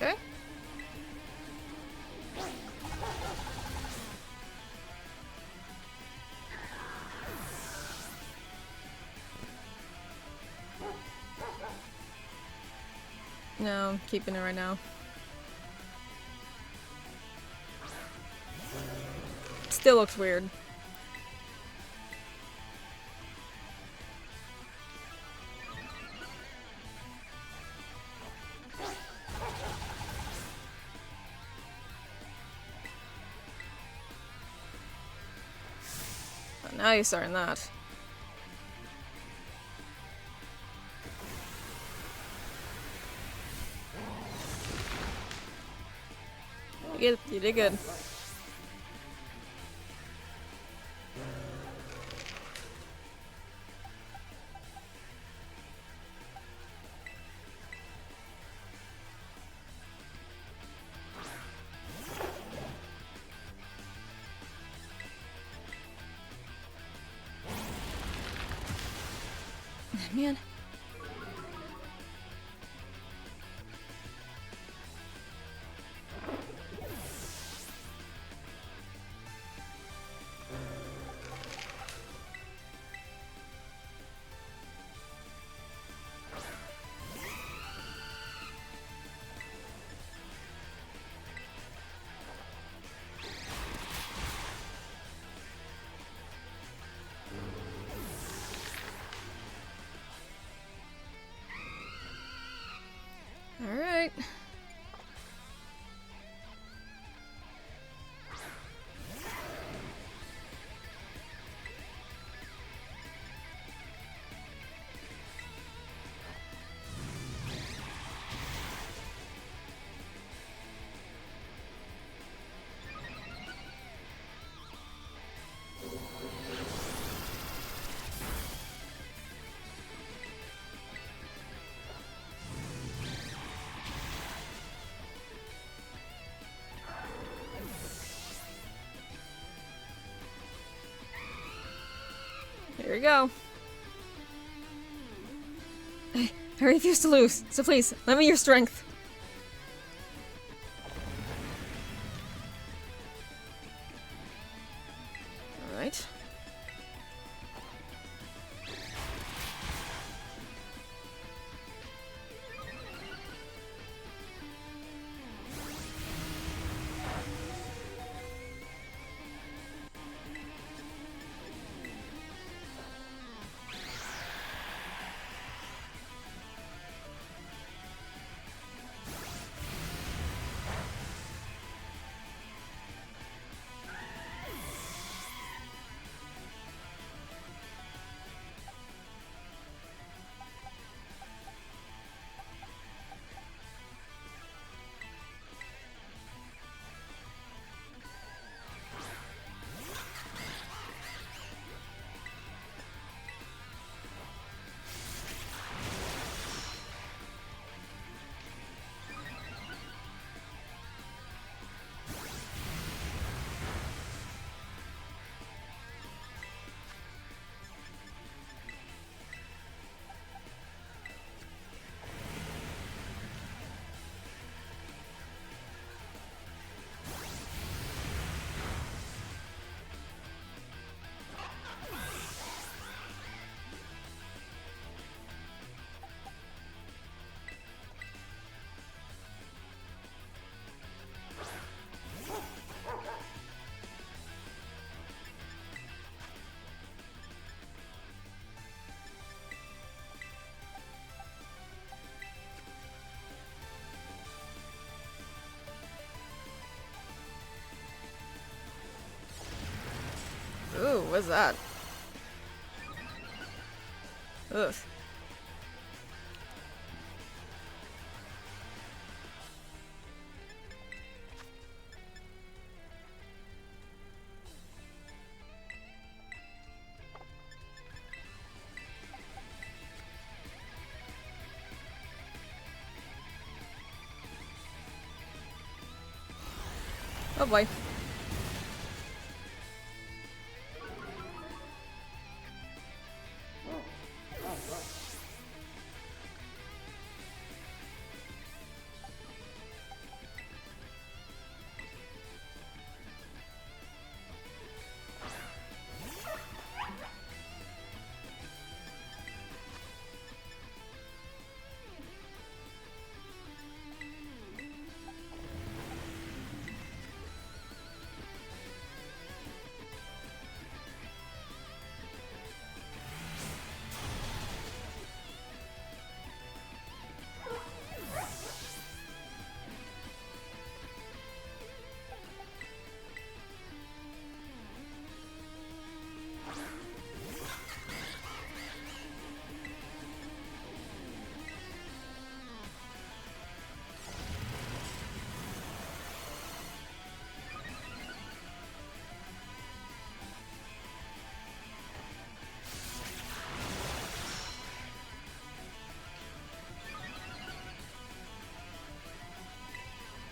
Okay. No, I'm keeping it right now. Still looks weird. But now you're starting that. You did good. Man. Alright. Here we go. I refuse to lose, so please, lend me your strength. Alright. Ooh, what's that? Ugh. Oh boy.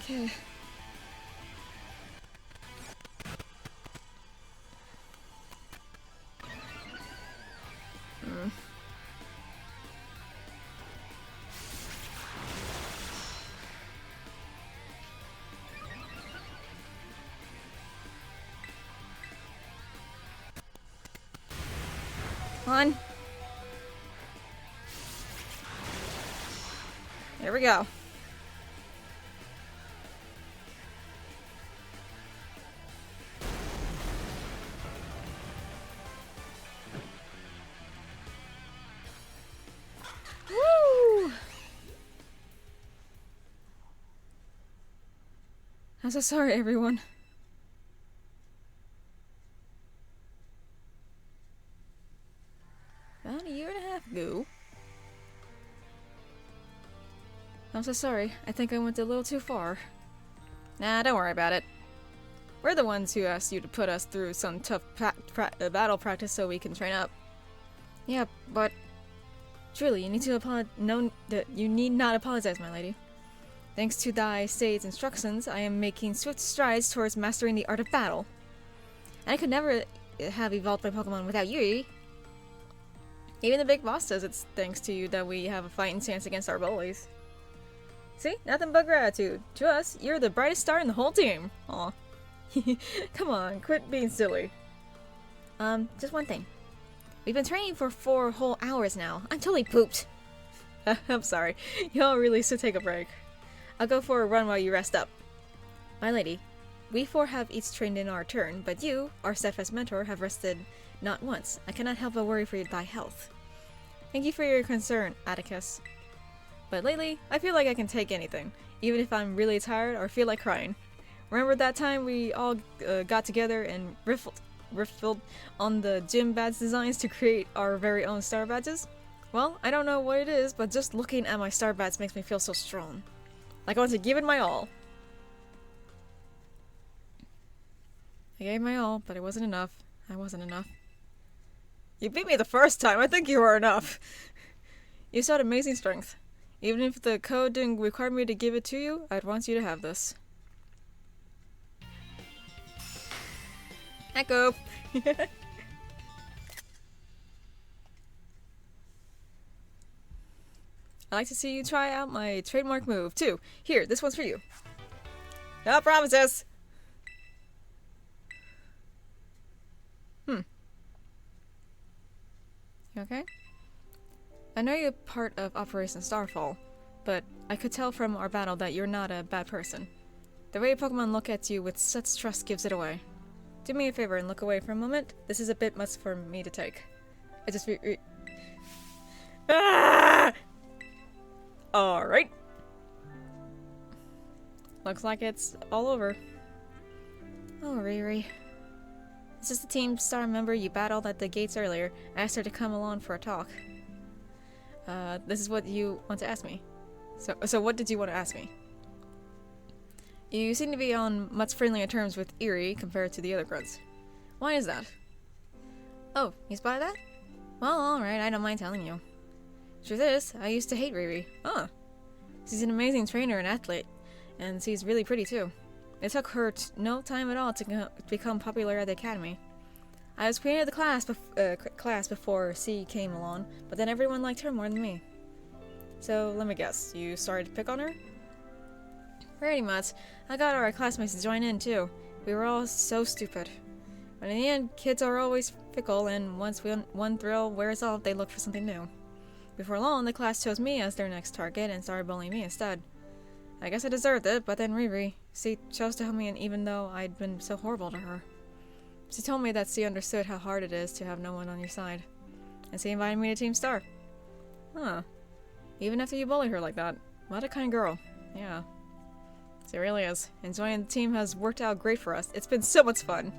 Okay. Come on. There we go. Woo! I'm so sorry, everyone. About a year and a half ago. I'm so sorry. I think I went a little too far. Nah, don't worry about it. We're the ones who asked you to put us through some tough battle practice so we can train up. Yeah, but truly, you need to you need not apologize, my lady. Thanks to thy state's instructions, I am making swift strides towards mastering the art of battle. And I could never have evolved my Pokemon without you. Even the big boss says it's thanks to you that we have a fighting chance against our bullies. See? Nothing but gratitude. To us, you're the brightest star in the whole team. Aw. Come on, quit being silly. Just one thing. We've been training for 4 whole hours now. I'm totally pooped. I'm sorry. Y'all really should take a break. I'll go for a run while you rest up. My lady, we 4 have each trained in our turn, but you, our steadfast mentor, have rested not once. I cannot help but worry for thy health. Thank you for your concern, Atticus. But lately, I feel like I can take anything, even if I'm really tired or feel like crying. Remember that time we all got together and riffled on the gym badge designs to create our very own star badges? Well, I don't know what it is, but just looking at my star badge makes me feel so strong. Like I want to give it my all. I gave my all, but it wasn't enough. I wasn't enough. You beat me the first time. I think you were enough. You showed amazing strength. Even if the code didn't require me to give it to you, I'd want you to have this. Echo! I like to see you try out my trademark move, too. Here, this one's for you. No promises! You okay? I know you're part of Operation Starfall, but I could tell from our battle that you're not a bad person. The way Pokemon look at you with such trust gives it away. Do me a favor and look away for a moment. This is a bit much for me to take. I just Ah! Alright. Looks like it's all over. Oh, Riri. This is the Team Star member you battled at the gates earlier. I asked her to come along for a talk. This is what you want to ask me. So what did you want to ask me? You seem to be on much friendlier terms with Eerie compared to the other grunts. Why is that? Oh, you spy that? Well, alright, I don't mind telling you. Truth is, I used to hate Riri. Huh. She's an amazing trainer and athlete, and she's really pretty too. It took her no time at all to become popular at the academy. I was queen of the class before C came along, but then everyone liked her more than me. So, let me guess, you started to pick on her? Pretty much. I got our classmates to join in too. We were all so stupid. But in the end, kids are always fickle, and once one thrill wears off, they look for something new. Before long, the class chose me as their next target and started bullying me instead. I guess I deserved it, but then Riri, she chose to help me, and even though I'd been so horrible to her. She told me that she understood how hard it is to have no one on your side. And she invited me to Team Star. Huh. Even after you bully her like that. What a kind girl. Yeah. She really is. And joining the team has worked out great for us. It's been so much fun.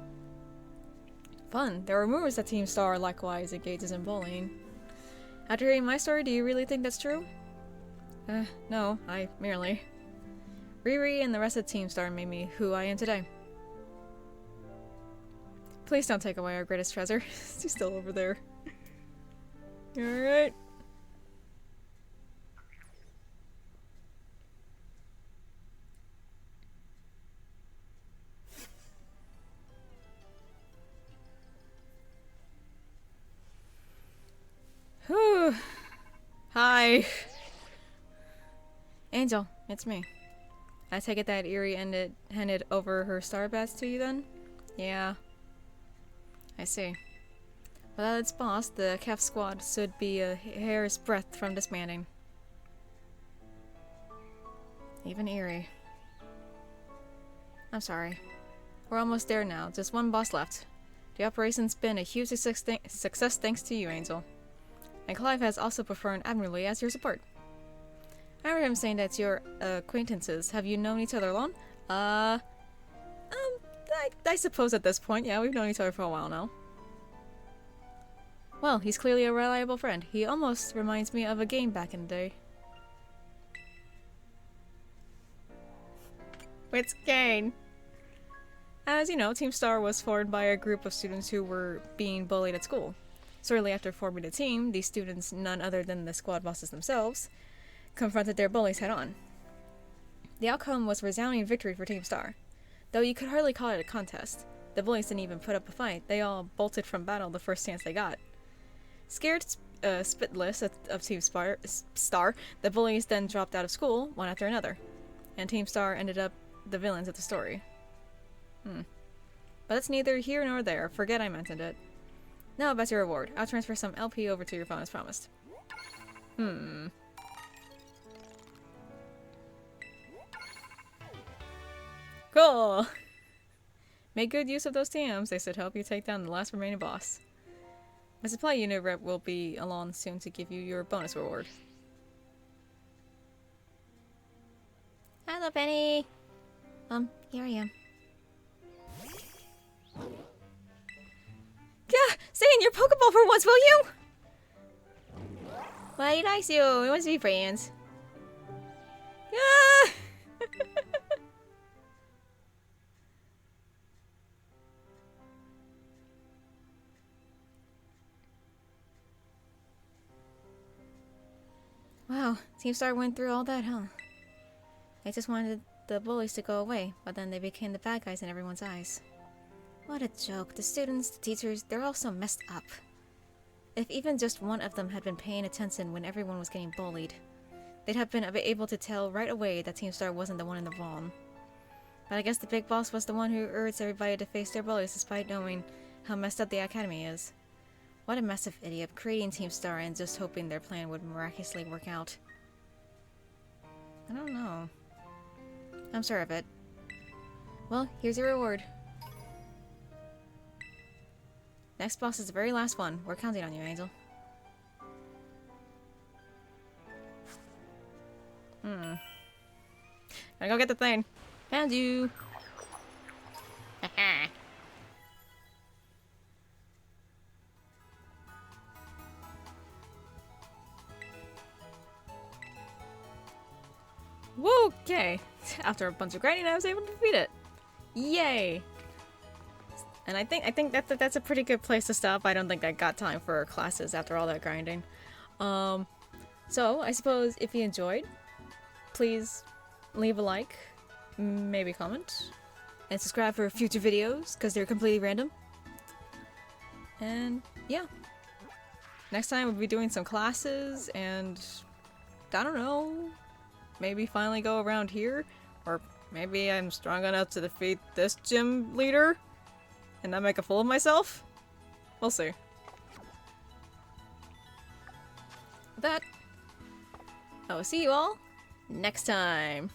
Fun? There are rumors that Team Star likewise engages in bullying. After hearing my story, do you really think that's true? No, I merely... Riri and the rest of Team Star made me who I am today. Please don't take away our greatest treasure. She's still over there. Alright. me! Angel, it's me. I take it that Eerie handed over her star badge to you then? Yeah. I see. Without its boss, the CAF squad should be a hair's breadth from disbanding. Even Eerie. I'm sorry. We're almost there now. Just one boss left. The operation's been a huge success thanks to you, Angel. And Clive has also performed admirably as your support. I heard him saying that you're acquaintances. Have you known each other long? I suppose at this point, yeah, we've known each other for a while now. Well, he's clearly a reliable friend. He almost reminds me of a game back in the day. Which game? As you know, Team Star was formed by a group of students who were being bullied at school. Shortly after forming the team, these students, none other than the squad bosses themselves, confronted their bullies head-on. The outcome was a resounding victory for Team Star. Though you could hardly call it a contest. The bullies didn't even put up a fight. They all bolted from battle the first chance they got. Scared spitless of Team Star, the bullies then dropped out of school, one after another. And Team Star ended up the villains of the story. But it's neither here nor there. Forget I mentioned it. Now about your reward. I'll transfer some LP over to your phone as promised. Cool! Make good use of those TMs. They should help you take down the last remaining boss. My supply unit rep will be along soon to give you your bonus reward. Hello, Penny! Here I am. Yeah! Stay in your Pokeball for once, will you? Well, he likes you. He wants to be friends. Ah! Wow, Team Star went through all that, huh? They just wanted the bullies to go away, but then they became the bad guys in everyone's eyes. What a joke. The students, the teachers, they're all so messed up. If even just one of them had been paying attention when everyone was getting bullied, they'd have been able to tell right away that Team Star wasn't the one in the wrong. But I guess the big boss was the one who urged everybody to face their bullies despite knowing how messed up the academy is. What a massive idiot, creating Team Star and just hoping their plan would miraculously work out. I don't know. I'm sure of it. Well, here's your reward. Next boss is the very last one. We're counting on you, Angel. Gotta go get the thing. Found you. Woo! Okay. After a bunch of grinding, I was able to defeat it. Yay! And I think that's a pretty good place to stop. I don't think I got time for classes after all that grinding. So I suppose if you enjoyed, please leave a like, maybe comment, and subscribe for future videos because they're completely random. And yeah, next time we'll be doing some classes and I don't know, maybe finally go around here, or maybe I'm strong enough to defeat this gym leader and not make a fool of myself? We'll see. With that, I will see you all next time.